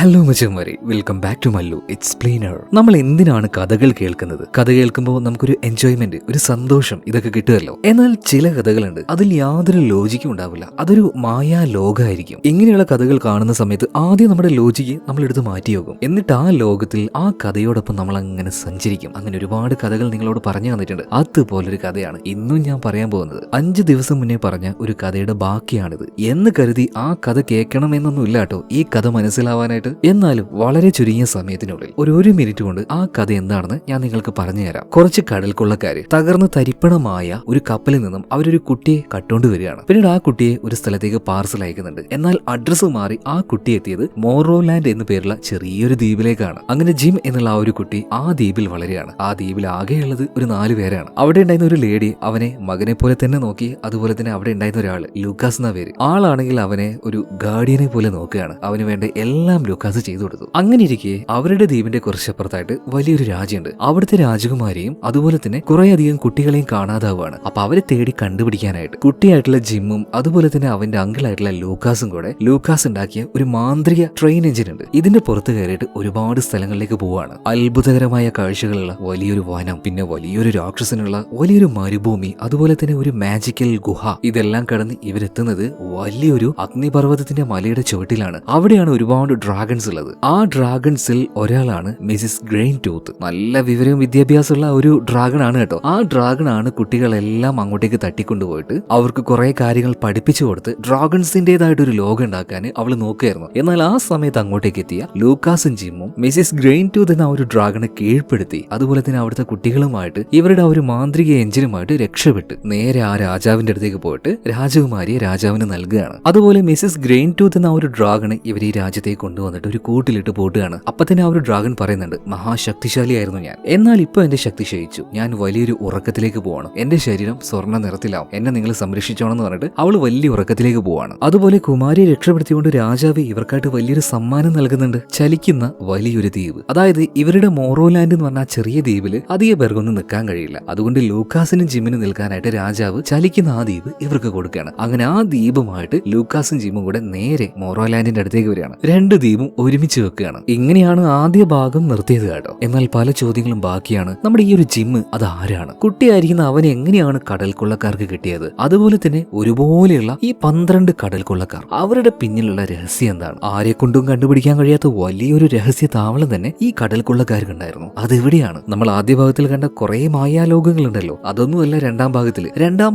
Hello മച്ചന്മാരെ, welcome back to Mallu explainer. നമ്മൾ എന്തിനാണ് കഥകൾ കേൾക്കുന്നത്? കഥ കേൾക്കുമ്പോൾ നമുക്കൊരു എൻജോയ്മെന്റ്, ഒരു സന്തോഷം ഇതൊക്കെ കിട്ടുമല്ലോ. എന്നാൽ ചില കഥകളുണ്ട്, അതിൽ യാതൊരു ലോജിക്കും ഉണ്ടാവില്ല. അതൊരു മായാ ലോകമായിരിക്കും. ഇങ്ങനെയുള്ള കഥകൾ കാണുന്ന സമയത്ത് ആദ്യം നമ്മുടെ ലോജിക്ക് നമ്മൾ എടുത്ത് മാറ്റിയോക്കും. എന്നിട്ട് ആ ലോകത്തിൽ ആ കഥയോടൊപ്പം നമ്മൾ അങ്ങനെ സഞ്ചരിക്കും. അങ്ങനെ ഒരുപാട് കഥകൾ നിങ്ങളോട് പറഞ്ഞു തന്നിട്ടുണ്ട്. അതുപോലൊരു കഥയാണ് ഇന്നും ഞാൻ പറയാൻ പോകുന്നത്. 5 ദിവസം മുന്നേ പറഞ്ഞ ഒരു കഥയുടെ ബാക്കിയാണിത് എന്ന് കരുതി ആ കഥ കേൾക്കണം എന്നൊന്നും ഇല്ല കേട്ടോ. ഈ കഥ മനസ്സിലാവാനായിട്ട് എന്നാലും വളരെ ചുരുങ്ങിയ സമയത്തിനുള്ളിൽ ഒരു മിനിറ്റ് കൊണ്ട് ആ കഥ എന്താണെന്ന് ഞാൻ നിങ്ങൾക്ക് പറഞ്ഞു തരാം. കുറച്ച് കടൽക്കൊള്ളക്കാര് തകർന്ന് തരിപ്പണമായ ഒരു കപ്പലിൽ നിന്നും അവരൊരു കുട്ടിയെ കട്ടുകൊണ്ട് വരികയാണ്. പിന്നീട് ആ കുട്ടിയെ ഒരു സ്ഥലത്തേക്ക് പാർസൽ അയക്കുന്നുണ്ട്. എന്നാൽ അഡ്രസ്സ് മാറി ആ കുട്ടി എത്തിയത് മോറോലാൻഡ് എന്നു പേരുള്ള ചെറിയൊരു ദ്വീപിലേക്കാണ്. അങ്ങനെ ജിം എന്നുള്ള ആ ഒരു കുട്ടി ആ ദ്വീപിൽ വളരെയാണ്. ആ ദ്വീപിൽ ആകെയുള്ളത് ഒരു 4 പേരാണ്. അവിടെ ഉണ്ടായിരുന്ന ഒരു ലേഡി അവനെ മകനെ പോലെ തന്നെ നോക്കി. അതുപോലെ തന്നെ അവിടെ ഉണ്ടായിരുന്ന ഒരാള് ലൂക്കാസ് എന്ന പേര്. ആളാണെങ്കിൽ അവനെ ഒരു ഗാർഡിയനെ പോലെ നോക്കുകയാണ്. അവന് വേണ്ട എല്ലാം ലൂക്കാസ് ചെയ്തു കൊടുത്തു. അങ്ങനെ ഇരിക്കെ അവരുടെ ദ്വീപിന്റെ കുറച്ചപ്പുറത്തായിട്ട് വലിയൊരു രാജ്യമുണ്ട്. അവിടുത്തെ രാജകുമാരിയും അതുപോലെ തന്നെ കുറെ അധികം കുട്ടികളെയും കാണാതാവുകയാണ്. അപ്പൊ അവരെ തേടി കണ്ടുപിടിക്കാനായിട്ട് കുട്ടിയായിട്ടുള്ള ജിമ്മും അതുപോലെ തന്നെ അവന്റെ അങ്കിളായിട്ടുള്ള ലൂക്കാസും കൂടെ ലൂക്കാസ് ഉണ്ടാക്കിയ ഒരു മാന്ത്രിക ട്രെയിൻ എഞ്ചിൻ ഉണ്ട്. ഇതിന്റെ പുറത്ത് കയറിയിട്ട് ഒരുപാട് സ്ഥലങ്ങളിലേക്ക് പോവാണ്. അത്ഭുതകരമായ കാഴ്ചകളുള്ള വലിയൊരു വനം, പിന്നെ വലിയൊരു രാക്ഷസനുള്ള വലിയൊരു മരുഭൂമി, അതുപോലെ തന്നെ ഒരു മാജിക്കൽ ഗുഹ. ഇതെല്ലാം കടന്ന് ഇവരെത്തുന്നത് വലിയൊരു അഗ്നിപർവ്വതത്തിന്റെ മലയുടെ ചുവട്ടിലാണ്. അവിടെയാണ് ഒരുപാട് ഡ്രാഗൺസ് ഉള്ളത്. ആ ഡ്രാഗൺസിൽ ഒരാളാണ് മിസിസ് ഗ്രെയിൻ ടൂത്ത്. നല്ല വിവരവും വിദ്യാഭ്യാസമുള്ള ഒരു ഡ്രാഗൺ ആണ് കേട്ടോ. ആ ഡ്രാഗൺ ആണ് കുട്ടികളെല്ലാം അങ്ങോട്ടേക്ക് തട്ടിക്കൊണ്ടുപോയിട്ട് അവർക്ക് കുറെ കാര്യങ്ങൾ പഠിപ്പിച്ചു കൊടുത്ത് ഡ്രാഗൺസിന്റേതായിട്ട് ഒരു ലോകം ഉണ്ടാക്കാൻ അവൾ നോക്കുകയായിരുന്നു. എന്നാൽ ആ സമയത്ത് അങ്ങോട്ടേക്ക് എത്തിയ ലൂക്കാസും ജിമ്മും മിസിസ് ഗ്രെയിൻ ടൂത്ത് എന്ന ഒരു ഡ്രാഗണെ കീഴ്പ്പെടുത്തി അതുപോലെ തന്നെ അവിടുത്തെ കുട്ടികളുമായിട്ട് ഇവരുടെ ആ ഒരു മാന്ത്രിക എഞ്ചിനുമായിട്ട് രക്ഷപ്പെട്ട് നേരെ ആ രാജാവിന്റെ അടുത്തേക്ക് പോയിട്ട് രാജകുമാരിയെ രാജാവിന് നൽകുകയാണ്. അതുപോലെ മിസിസ് ഗ്രെയിൻ ടൂത്ത് എന്ന ഒരു ഡ്രാഗണ് ഇവർ ഈ രാജ്യത്തേക്ക് കൊണ്ടുവന്നിട്ട് ഒരു കൂട്ടിലിട്ട് പോട്ടുകയാണ്. അപ്പൊ തന്നെ ആ ഒരു ഡ്രാഗൺ പറയുന്നുണ്ട്, മഹാശക്തിശാലിയായിരുന്നു ഞാൻ, എന്നാൽ ഇപ്പൊ എന്റെ ശക്തി ക്ഷയിച്ചു. ഞാൻ വലിയൊരു ഉറക്കത്തിലേക്ക് പോവാണ്. എന്റെ ശരീരം സ്വർണ്ണ നിറത്തിലാവും. എന്നെ നിങ്ങൾ സംരക്ഷിച്ചോണെന്ന് പറഞ്ഞിട്ട് അവൾ വലിയ ഉറക്കത്തിലേക്ക് പോവാണ്. അതുപോലെ കുമാരിയെ രക്ഷപ്പെടുത്തിക്കൊണ്ട് രാജാവ് ഇവർക്കായിട്ട് വലിയൊരു സമ്മാനം നൽകുന്നുണ്ട്. ചലിക്കുന്ന വലിയൊരു ദ്വീപ്. അതായത് ഇവരുടെ മോറോലാൻഡ് എന്ന് പറഞ്ഞ ചെറിയ ദ്വീപില് അധിക പേർക്കൊന്നും നിൽക്കാൻ കഴിയില്ല. അതുകൊണ്ട് ലൂക്കാസിനും ജിമ്മിനും നിൽക്കാനായിട്ട് രാജാവ് ചലിക്കുന്ന ആ ദ്വീപ് ഇവർക്ക് കൊടുക്കുകയാണ്. അങ്ങനെ ആ ദ്വീപുമായിട്ട് ലൂക്കാസും ജിമ്മും കൂടെ നേരെ മോറോലാൻഡിന്റെ അടുത്തേക്ക് വരികയാണ്. 2 ദ്വീപും ഒരുമിച്ച് വെക്കുകയാണ്. ഇങ്ങനെയാണ് ആദ്യ ഭാഗം നിർത്തിയത് കേട്ടോ. എന്നാൽ പല ചോദ്യങ്ങളും ബാക്കിയാണ്. നമ്മുടെ ഈ ഒരു ജിമ്മ് അത് ആരാണ്? കുട്ടിയായിരിക്കുന്ന അവനെ എങ്ങനെയാണ് കടൽക്കൊള്ളക്കാർക്ക് കിട്ടിയത്? അതുപോലെ തന്നെ ഒരുപോലെയുള്ള ഈ 12 കടൽക്കൊള്ളക്കാർ, അവരുടെ പിന്നിലുള്ള രഹസ്യം എന്താണ്? ആരെ കൊണ്ടും കണ്ടുപിടിക്കാൻ കഴിയാത്ത വലിയൊരു രഹസ്യ താവളം തന്നെ ഈ കടൽക്കൊള്ളക്കാർക്ക് ഉണ്ടായിരുന്നു. അതെവിടെയാണ്? നമ്മൾ ആദ്യ ഭാഗത്തിൽ കണ്ട കുറെ മായാലോകങ്ങളുണ്ടല്ലോ, അതൊന്നുമല്ല രണ്ടാം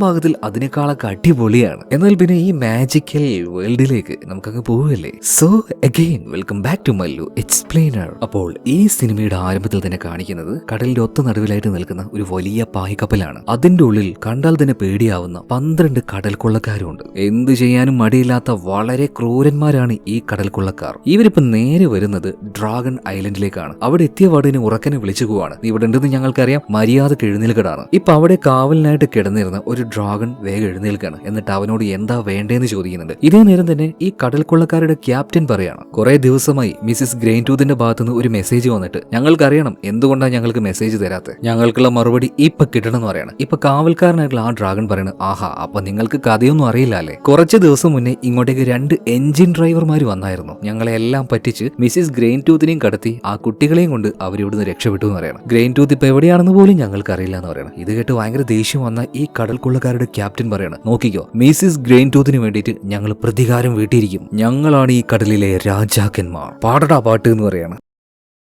ഭാഗത്തിൽ അതിനേക്കാളൊക്കെ അടിപൊളിയാണ്. എന്നാൽ പിന്നെ ഈ മാജിക്കൽ വേൾഡിലേക്ക് നമുക്കങ്ങ് പോവുകയല്ലേ. So again welcome back to Mallu explainer. അപ്പോൾ ഈ സിനിമയുടെ ആരംഭത്തിൽ തന്നെ കാണിക്കുന്നത് കടലിന്റെ ഒത്ത നടുവിലായിട്ട് നിൽക്കുന്ന ഒരു വലിയ പായ്ക്കപ്പലാണ്. അതിന്റെ ഉള്ളിൽ കണ്ടാൽ തന്നെ പേടിയാവുന്ന 12 കടൽക്കൊള്ളക്കാരുണ്ട്. എന്തു ചെയ്യാനും മടിയില്ലാത്ത വളരെ ക്രൂരന്മാരാണ് ഈ കടൽക്കൊള്ളക്കാർ. ഇവരിപ്പോ നേരെ വരുന്നത് ഡ്രാഗൺ ഐലൻഡിലേക്കാണ്. അവിടെ എത്തിയ പാടിന് ഉറക്കനെ വിളിച്ചു പോവാണ്. ഇവിടെ ഉണ്ടെന്ന് ഞങ്ങൾക്കറിയാം, മര്യാദക്ക് എഴുന്നേൽക്കടാണ്. ഇപ്പൊ അവിടെ കാവലിനായിട്ട് കിടന്നിരുന്ന ഒരു ഡ്രാഗൺ വേഗം എഴുന്നേൽക്കാണ്. എന്നിട്ട് അവനോട് എന്താ വേണ്ടേന്ന് ചോദിക്കുന്നുണ്ട്. ഇതേ നേരം തന്നെ ഈ കടൽക്കൊള്ളക്കാരുടെ ക്യാപ്റ്റൻ പറയാണ്, കുറെ ദിവസമായി മിസിസ് ഗ്രെയിൻ ടൂത്തിന്റെ ഭാഗത്തുനിന്ന് ഒരു മെസ്സേജ് വന്നിട്ട് ഞങ്ങൾക്കറിയണം എന്തുകൊണ്ടാണ് ഞങ്ങൾക്ക് മെസ്സേജ് തരാത്തത്. ഞങ്ങൾക്കുള്ള മറുപടി ഇപ്പൊ കിട്ടണം എന്ന് പറയാണ്. ഇപ്പൊ കാവൽക്കാരനായിട്ടുള്ള ആ ഡ്രാഗൺ പറയണ, ആഹാ, അപ്പൊ നിങ്ങൾക്ക് കഥയൊന്നും അറിയില്ല അല്ലേ? കുറച്ച് ദിവസം മുന്നേ ഇങ്ങോട്ടേക്ക് 2 എഞ്ചിൻ ഡ്രൈവർമാർ വന്നായിരുന്നു. ഞങ്ങളെ എല്ലാം പറ്റിച്ച് മിസിസ് ഗ്രെയിൻ ടൂത്തിനെയും കടത്തി ആ കുട്ടികളെയും കൊണ്ട് അവരിവിടുന്ന് രക്ഷപ്പെട്ടു എന്ന് പറയണം. ഗ്രെയിൻ ടൂത്ത് ഇപ്പൊ എവിടെയാണെന്ന് പോലും ഞങ്ങൾക്ക് അറിയില്ല എന്ന് പറയണം. ഇത് കേട്ട് ഭയങ്കര ദേഷ്യം വന്ന ഈ കടൽക്കൊള്ളക്കാരുടെ ക്യാപ്റ്റൻ പറയണം, നോക്കിക്കോ, മിസിസ് ഗ്രെയിൻ ടൂത്തിന് വേണ്ടിയിട്ട് ഞങ്ങൾ പ്രതികാരം വീട്ടിയിരിക്കും. ഞങ്ങളാണ് ഈ കടലിലെ രാജാക്കന്മാർ. പാടടാ പാട്ട് എന്ന് പറയാണ്.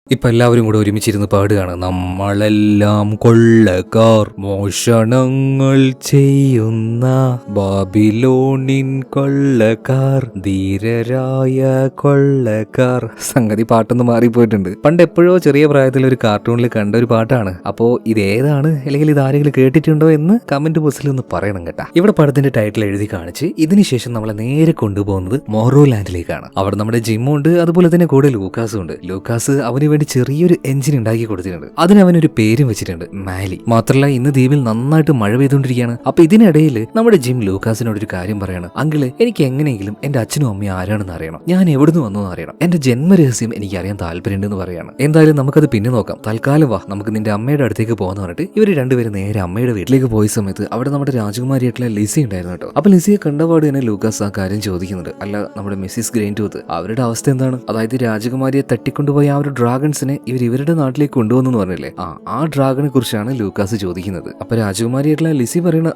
ഇപ്പൊ എല്ലാവരും കൂടെ ഒരുമിച്ചിരുന്ന് പാടുകയാണ്. നമ്മളെല്ലാം കൊള്ളക്കാർ, മോഷണങ്ങൾ ചെയ്യുന്ന ബാബിലോണിൻ കൊള്ളക്കാർ, ധീരരായ കൊള്ളക്കാർ. സംഗതി പാട്ടൊന്ന് മാറിപ്പോയിട്ടുണ്ട്. പണ്ട് എപ്പോഴോ ചെറിയ പ്രായത്തിൽ ഒരു കാർട്ടൂണിൽ കണ്ട ഒരു പാട്ടാണ്. അപ്പോ ഇതേതാണ്, അല്ലെങ്കിൽ ഇത് ആരെങ്കിലും കേട്ടിട്ടുണ്ടോ എന്ന് കമന്റ് ബോക്സിൽ ഒന്ന് പറയണം കേട്ടാ. ഇവിടെ പടത്തിന്റെ ടൈറ്റിൽ എഴുതി കാണിച്ച് ഇതിനുശേഷം നമ്മളെ നേരെ കൊണ്ടുപോകുന്നത് മോറോലാൻഡിലേക്കാണ്. അവിടെ നമ്മുടെ ജിമ്മുണ്ട്, അതുപോലെ തന്നെ കൂടെ ലൂക്കാസും ഉണ്ട്. ലൂക്കാസ് അവന് വേണ്ടി ചെറിയൊരു എഞ്ചിൻ ഉണ്ടാക്കി കൊടുത്തിട്ടുണ്ട്. അതിന് അവനൊരു പേരും വെച്ചിട്ടുണ്ട്, മാലി. മാത്രമല്ല ഇന്ന് ദ്വീപിൽ നന്നായിട്ട് മഴ പെയ്തുകൊണ്ടിരിക്കുകയാണ്. അപ്പൊ ഇതിനിടയിൽ നമ്മുടെ ജിം ലൂക്കാസിനോട് ഒരു കാര്യം പറയാണ്. അങ്കിള്, എനിക്ക് എങ്ങനെയെങ്കിലും എന്റെ അച്ഛനും അമ്മയും ആരാണെന്ന് അറിയണം, ഞാൻ എവിടുന്ന് വന്നു അറിയണം, എന്റെ ജന്മരഹസ്യം എനിക്ക് അറിയാൻ താല്പര്യമുണ്ടെന്ന് പറയാണ്. എന്തായാലും നമുക്കത് പിന്നെ നോക്കാം, തൽക്കാലം വാ നമുക്ക് നിന്റെ അമ്മയുടെ അടുത്തേക്ക് പോകാന്ന് പറഞ്ഞിട്ട് ഇവർ രണ്ടുപേരും നേരെ അമ്മയുടെ വീട്ടിലേക്ക് പോയ സമയത്ത് അവിടെ നമ്മുടെ രാജകുമാരിയായിട്ടുള്ള ലിസി ഉണ്ടായിരുന്നു കേട്ടോ. അപ്പൊ ലിസിയെ കണ്ടപാട് തന്നെ ലൂക്കാസ് ആ കാര്യം ചോദിക്കുന്നുണ്ട്. അല്ല, നമ്മുടെ മിസ്സിസ് ഗ്രെയിൻ ടൂത്ത് അവരുടെ അവസ്ഥ എന്താണ്? അതായത് രാജകുമാരിയെ തട്ടിക്കൊണ്ടുപോയ ആ ഒരു ഡ്രാഗൺസിനെ ഇവരുടെ നാട്ടിലേക്ക് കൊണ്ടുവന്നു പറഞ്ഞില്ലേ, ആ ഡ്രാഗനെ കുറിച്ചാണ് ലൂക്കാസ് ചോദിക്കുന്നത്. അപ്പൊ രാജകുമാരിയായിട്ടുള്ള ലിസി പറയണ,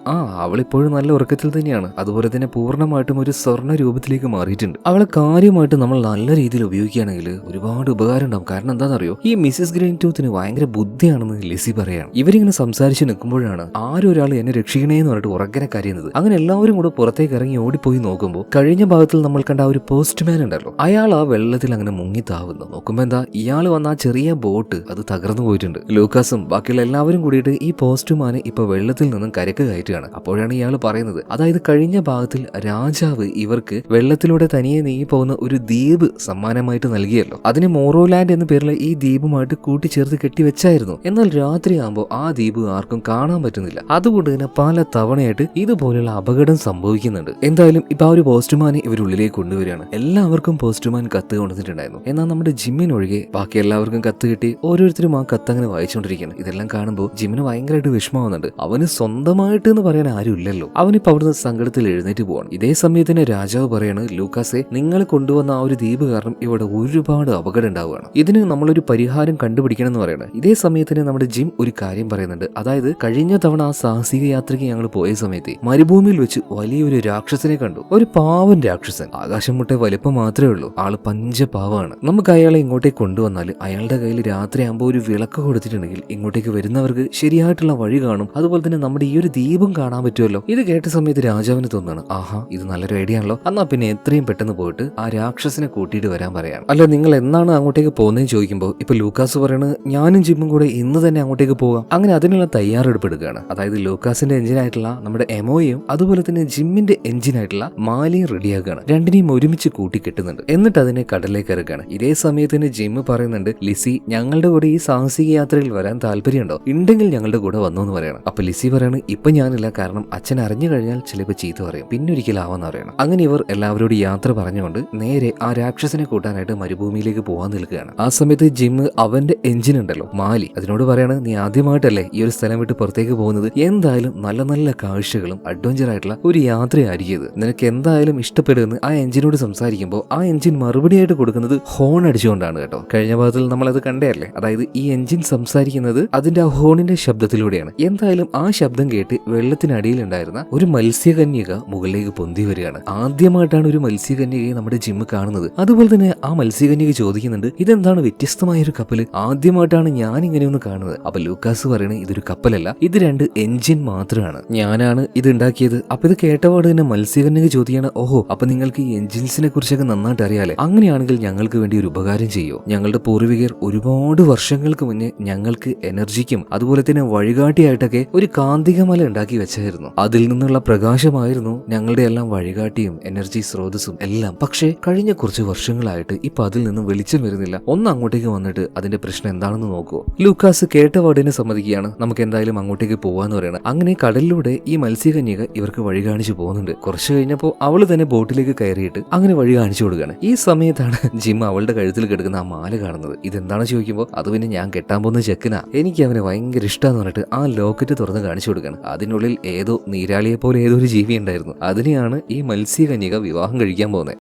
അവളിപ്പോഴും നല്ല ഉറക്കത്തിൽ തന്നെയാണ്, അതുപോലെ തന്നെ പൂർണ്ണമായിട്ടും ഒരു സ്വർണ്ണ രൂപത്തിലേക്ക് മാറിയിട്ടുണ്ട്. അവളെ കാര്യമായിട്ട് നമ്മൾ നല്ല രീതിയിൽ ഉപയോഗിക്കുകയാണെങ്കിൽ ഒരുപാട് ഉപകാരം ഉണ്ടാവും. കാരണം എന്താണെന്നറിയോ, ഈ മിസ്സിസ് ഗ്രെയിൻ ടൂത്തിന് ഭയങ്കര ബുദ്ധിയാണെന്ന് ലിസി പറയാണ്. ഇവരിങ്ങനെ സംസാരിച്ച് നിൽക്കുമ്പോഴാണ് ആരൊരാൾ എന്നെ രക്ഷിക്കണേന്ന് പറഞ്ഞിട്ട് ഉറക്കനെ കരയുന്നത്. അങ്ങനെ എല്ലാവരും കൂടെ പുറത്തേക്ക് ഇറങ്ങി ഓടിപ്പോയി നോക്കുമ്പോൾ കഴിഞ്ഞ ഭാഗത്തിൽ നമ്മൾ കണ്ട ആ ഒരു പോസ്റ്റ്മാൻ ഉണ്ടല്ലോ, അയാൾ ആ വെള്ളത്തിൽ അങ്ങനെ മുങ്ങി താവുന്നു. നോക്കുമ്പോ എന്താ, ഇയാൾ വന്ന ആ ചെറിയ ബോട്ട് അത് തകർന്നു പോയിട്ടുണ്ട്. ലൂക്കാസും ബാക്കിയുള്ള എല്ലാവരും കൂടിയിട്ട് ഈ പോസ്റ്റ്മാനെ ഇപ്പൊ വെള്ളത്തിൽ നിന്നും കരക്ക് കയറ്റുകയാണ്. അപ്പോഴാണ് ഇയാൾ പറയുന്നത്, അതായത് കഴിഞ്ഞ ഭാഗത്തിൽ രാജാവ് ഇവർക്ക് വെള്ളത്തിലൂടെ തനിയെ നീങ്ങി പോകുന്ന ഒരു ദ്വീപ് സമ്മാനമായിട്ട് നൽകിയല്ലോ, അതിന് മോറോലാൻഡ് എന്ന പേരിൽ ഈ ദ്വീപുമായിട്ട് കൂട്ടിച്ചേർത്ത് കെട്ടിവെച്ചായിരുന്നു. എന്നാൽ രാത്രിയാകുമ്പോൾ ആ ദ്വീപ് ആർക്കും കാണാൻ പറ്റുന്നില്ല. അതുകൊണ്ട് തന്നെ പല തവണയായിട്ട് ഇതുപോലെയുള്ള അപകടം സംഭവിക്കുന്നുണ്ട്. എന്തായാലും ഇപ്പൊ ആ ഒരു പോസ്റ്റ്മാനെ ഇവരുള്ളിലേക്ക് കൊണ്ടുവരികയാണ്. എല്ലാവർക്കും പോസ്റ്റ്മാൻ കത്ത് കൊണ്ടുവന്നിട്ടുണ്ടായിരുന്നു. എന്നാൽ നമ്മുടെ ജിമ്മിനൊഴികെ ബാക്കി എല്ലാവർക്കും കത്ത് കിട്ടി. ഓരോരുത്തരും ആ കത്ത് അങ്ങനെ വായിച്ചുകൊണ്ടിരിക്കുകയാണ്. ഇതെല്ലാം കാണുമ്പോൾ ജിമ്മിന് ഭയങ്കരമായിട്ട് വിഷമമാവുന്നുണ്ട്. അവന് സ്വന്തമായിട്ട് എന്ന് പറയാൻ ആരും ഇല്ലല്ലോ. അവനിപ്പോ അവിടുന്ന് സങ്കടത്തിൽ എഴുന്നേറ്റ് പോവാണ്. ഇതേ സമയത്തിന് രാജാവ് പറയാണ്, ലൂക്കാസെ, നിങ്ങൾ കൊണ്ടുവന്ന ആ ഒരു ദ്വീപ് കാരണം ഇവിടെ ഒരുപാട് അപകടം ഉണ്ടാവുകയാണ്. ഇതിന് നമ്മളൊരു പരിഹാരം കണ്ടുപിടിക്കണം എന്ന് പറയണം. ഇതേ സമയത്തിന് നമ്മുടെ ജിം ഒരു കാര്യം പറയുന്നുണ്ട്. അതായത് കഴിഞ്ഞ തവണ ആ സാഹസിക യാത്രയ്ക്ക് ഞങ്ങൾ പോയ സമയത്ത് മരുഭൂമിയിൽ വെച്ച് വലിയൊരു രാക്ഷസനെ കണ്ടു. ഒരു പാവൻ രാക്ഷസൻ, ആകാശം മുട്ടെ വലിപ്പം മാത്രമേ ഉള്ളൂ. ആള് പഞ്ചപാവാണ്. നമുക്ക് അയാളെ ഇങ്ങോട്ടേക്ക് കൊണ്ടുവന്നാൽ അയാളുടെ കയ്യിൽ രാത്രിയാകുമ്പോൾ ഒരു വിളക്ക് കൊടുത്തിട്ടുണ്ടെങ്കിൽ ഇങ്ങോട്ടേക്ക് വരുന്നവർക്ക് ശരിയായിട്ടുള്ള വഴി കാണും. അതുപോലെ തന്നെ നമ്മുടെ ഈ ഒരു ദ്വീപും കാണാൻ പറ്റുമല്ലോ. ഇത് കേട്ട സമയത്ത് രാജാവിന് തോന്നുന്നു, ആഹാ, ഇത് നല്ലൊരു ഐഡിയ ആണല്ലോ. എന്നാ പിന്നെ എത്രയും പെട്ടെന്ന് പോയിട്ട് ആ രാക്ഷസനെ കൂട്ടിയിട്ട് വരാൻ പറയാണ്. അല്ല, നിങ്ങൾ എന്നാണ് അങ്ങോട്ടേക്ക് പോകുന്നതെന്ന് ചോദിക്കുമ്പോൾ ഇപ്പൊ ലൂക്കാസ് പറയണത്, ഞാനും ജിമ്മും കൂടെ ഇന്ന് തന്നെ അങ്ങോട്ടേക്ക് പോകാം. അങ്ങനെ അതിനുള്ള തയ്യാറെടുപ്പ് എടുക്കുകയാണ്. അതായത് ലൂക്കാസിന്റെ എഞ്ചിനായിട്ടുള്ള നമ്മുടെ എമോയും അതുപോലെ തന്നെ ജിമ്മിന്റെ എഞ്ചിനായിട്ടുള്ള മാലിയും റെഡിയാക്കുകയാണ്. രണ്ടിനെയും ഒരുമിച്ച് കൂട്ടി കെട്ടുന്നുണ്ട്. എന്നിട്ട് അതിനെ കടലിലേക്ക് ഇറക്കുകയാണ്. ഇതേ സമയത്തിന് ജിമ്മ് പറയുന്നുണ്ട്, ലിസി, ഞങ്ങളുടെ കൂടെ ഈ സാഹസിക യാത്രയിൽ വരാൻ താല്പര്യമുണ്ടോ? ഉണ്ടെങ്കിൽ ഞങ്ങളുടെ കൂടെ വന്നു എന്ന് പറയണം. അപ്പൊ ലിസി പറയാണ്, ഇപ്പൊ ഞാനില്ല, കാരണം അച്ഛൻ അറിഞ്ഞു കഴിഞ്ഞാൽ ചിലപ്പോൾ ചീത്ത പറയും, പിന്നെ ഒരിക്കലാവാന്ന് പറയണം. അങ്ങനെ ഇവർ എല്ലാവരോടും യാത്ര പറഞ്ഞുകൊണ്ട് നേരെ ആ രാക്ഷസനെ കൂട്ടാനായിട്ട് മരുഭൂമിയിലേക്ക് പോകാൻ നിൽക്കുകയാണ്. ആ സമയത്ത് ജിമ്മ് അവന്റെ എഞ്ചിൻ ഉണ്ടല്ലോ മാലി, അതിനോട് പറയാണ്, നീ ആദ്യമായിട്ടല്ലേ ഈ ഒരു സ്ഥലം വിട്ട് പുറത്തേക്ക് പോകുന്നത്, എന്തായാലും നല്ല നല്ല കാഴ്ചകളും അഡ്വഞ്ചർ ആയിട്ടുള്ള ഒരു യാത്രയായിരിക്കും ഇത്, നിനക്ക് എന്തായാലും ഇഷ്ടപ്പെടുമെന്ന് ആ എഞ്ചിനോട് സംസാരിക്കുമ്പോൾ ആ എഞ്ചിൻ മറുപടിയായിട്ട് കൊടുക്കുന്നത് ഹോൺ അടിച്ചുകൊണ്ടാണ് കേട്ടോ. കഴിഞ്ഞ ഭാഗത്തിൽ നമ്മളത് കണ്ടേയല്ലേ, അതായത് ഈ എഞ്ചിൻ സംസാരിക്കുന്നത് അതിന്റെ ആ ഹോണിന്റെ ശബ്ദത്തിലൂടെയാണ്. എന്തായാലും ആ ശബ്ദം കേട്ട് വെള്ളത്തിനടിയിൽ ഉണ്ടായിരുന്ന ഒരു മത്സ്യകന്യക മുകളിലേക്ക് പൊന്തി വരികയാണ്. ആദ്യമായിട്ടാണ് ഒരു മത്സ്യകന്യകയെ നമ്മുടെ ജിമ്മ് കാണുന്നത്. അതുപോലെ തന്നെ ആ മത്സ്യകന്യക ചോദിക്കുന്നുണ്ട്, ഇതെന്താണ് വ്യത്യസ്തമായ ഒരു കപ്പല്, ആദ്യമായിട്ടാണ് ഞാൻ ഇങ്ങനെയൊന്ന് കാണുന്നത്. അപ്പൊ ലൂക്കാസ് പറയണേ, ഇതൊരു കപ്പലല്ല, ഇത് 2 എഞ്ചിൻ മാത്രമാണ്, ഞാനാണ് ഇത് ഉണ്ടാക്കിയത്. അപ്പൊ ഇത് കേട്ടപാട് തന്നെ മത്സ്യകന്യക ചോദിക്കുകയാണ്, ഓഹോ, അപ്പൊ നിങ്ങൾക്ക് ഈ എഞ്ചിൻസിനെ കുറിച്ചൊക്കെ നന്നായിട്ട് അറിയാലേ, അങ്ങനെയാണെങ്കിൽ ഞങ്ങൾക്ക് വേണ്ടി ഒരു ഉപകാരം ചെയ്യോ? ഞങ്ങളുടെ പൂർവികർ ഒരുപാട് വർഷങ്ങൾക്ക് മുന്നേ ഞങ്ങൾക്ക് എനർജിക്കും അതുപോലെ തന്നെ വഴികാട്ടിയായിട്ടൊക്കെ ഒരു കാന്തികമല ഉണ്ടാക്കി വെച്ചായിരുന്നു. അതിൽ നിന്നുള്ള പ്രകാശമായിരുന്നു ഞങ്ങളുടെ എല്ലാം വഴികാട്ടിയും എനർജി സ്രോതസ്സും എല്ലാം. പക്ഷേ കഴിഞ്ഞ കുറച്ച് വർഷങ്ങളായിട്ട് ഇപ്പൊ അതിൽ നിന്നും വെളിച്ചം വരുന്നില്ല. ഒന്ന് അങ്ങോട്ടേക്ക് വന്നിട്ട് അതിന്റെ പ്രശ്നം എന്താണെന്ന് നോക്കുവോ? ലൂക്കാസ് കേട്ട പാടിനെ സമ്മതിക്കുകയാണ്, നമുക്ക് എന്തായാലും അങ്ങോട്ടേക്ക് പോവാന്ന് പറയണം. അങ്ങനെ കടലിലൂടെ ഈ മത്സ്യകന്യക ഇവർക്ക് വഴി കാണിച്ചു പോകുന്നുണ്ട്. കുറച്ച് കഴിഞ്ഞപ്പോൾ അവള് തന്നെ ബോട്ടിലേക്ക് കയറിയിട്ട് അങ്ങനെ വഴി കാണിച്ചു കൊടുക്കുകയാണ്. ഈ സമയത്താണ് ജിം അവളുടെ കഴുത്തിൽ കിടക്കുന്ന ആ മാല കാണുന്നത്. ഇതെന്താണ് ചോദിക്കുമ്പോൾ, അത് പിന്നെ ഞാൻ കെട്ടാൻ പോകുന്ന ചെക്കനാ, എനിക്ക് അവനെ ഭയങ്കര ഇഷ്ടമാന്ന് പറഞ്ഞിട്ട് ആ ലോക്കറ്റ് തുറന്ന് കാണിച്ചു കൊടുക്കുകയാണ്. അതിനുള്ളിൽ ഏതോ നീരാളിയെ പോലെ ഏതോ ഒരു ജീവി ഉണ്ടായിരുന്നു. അതിനെയാണ് ഈ മത്സ്യകന്യക വിവാഹം കഴിക്കാൻ പോകുന്നത്.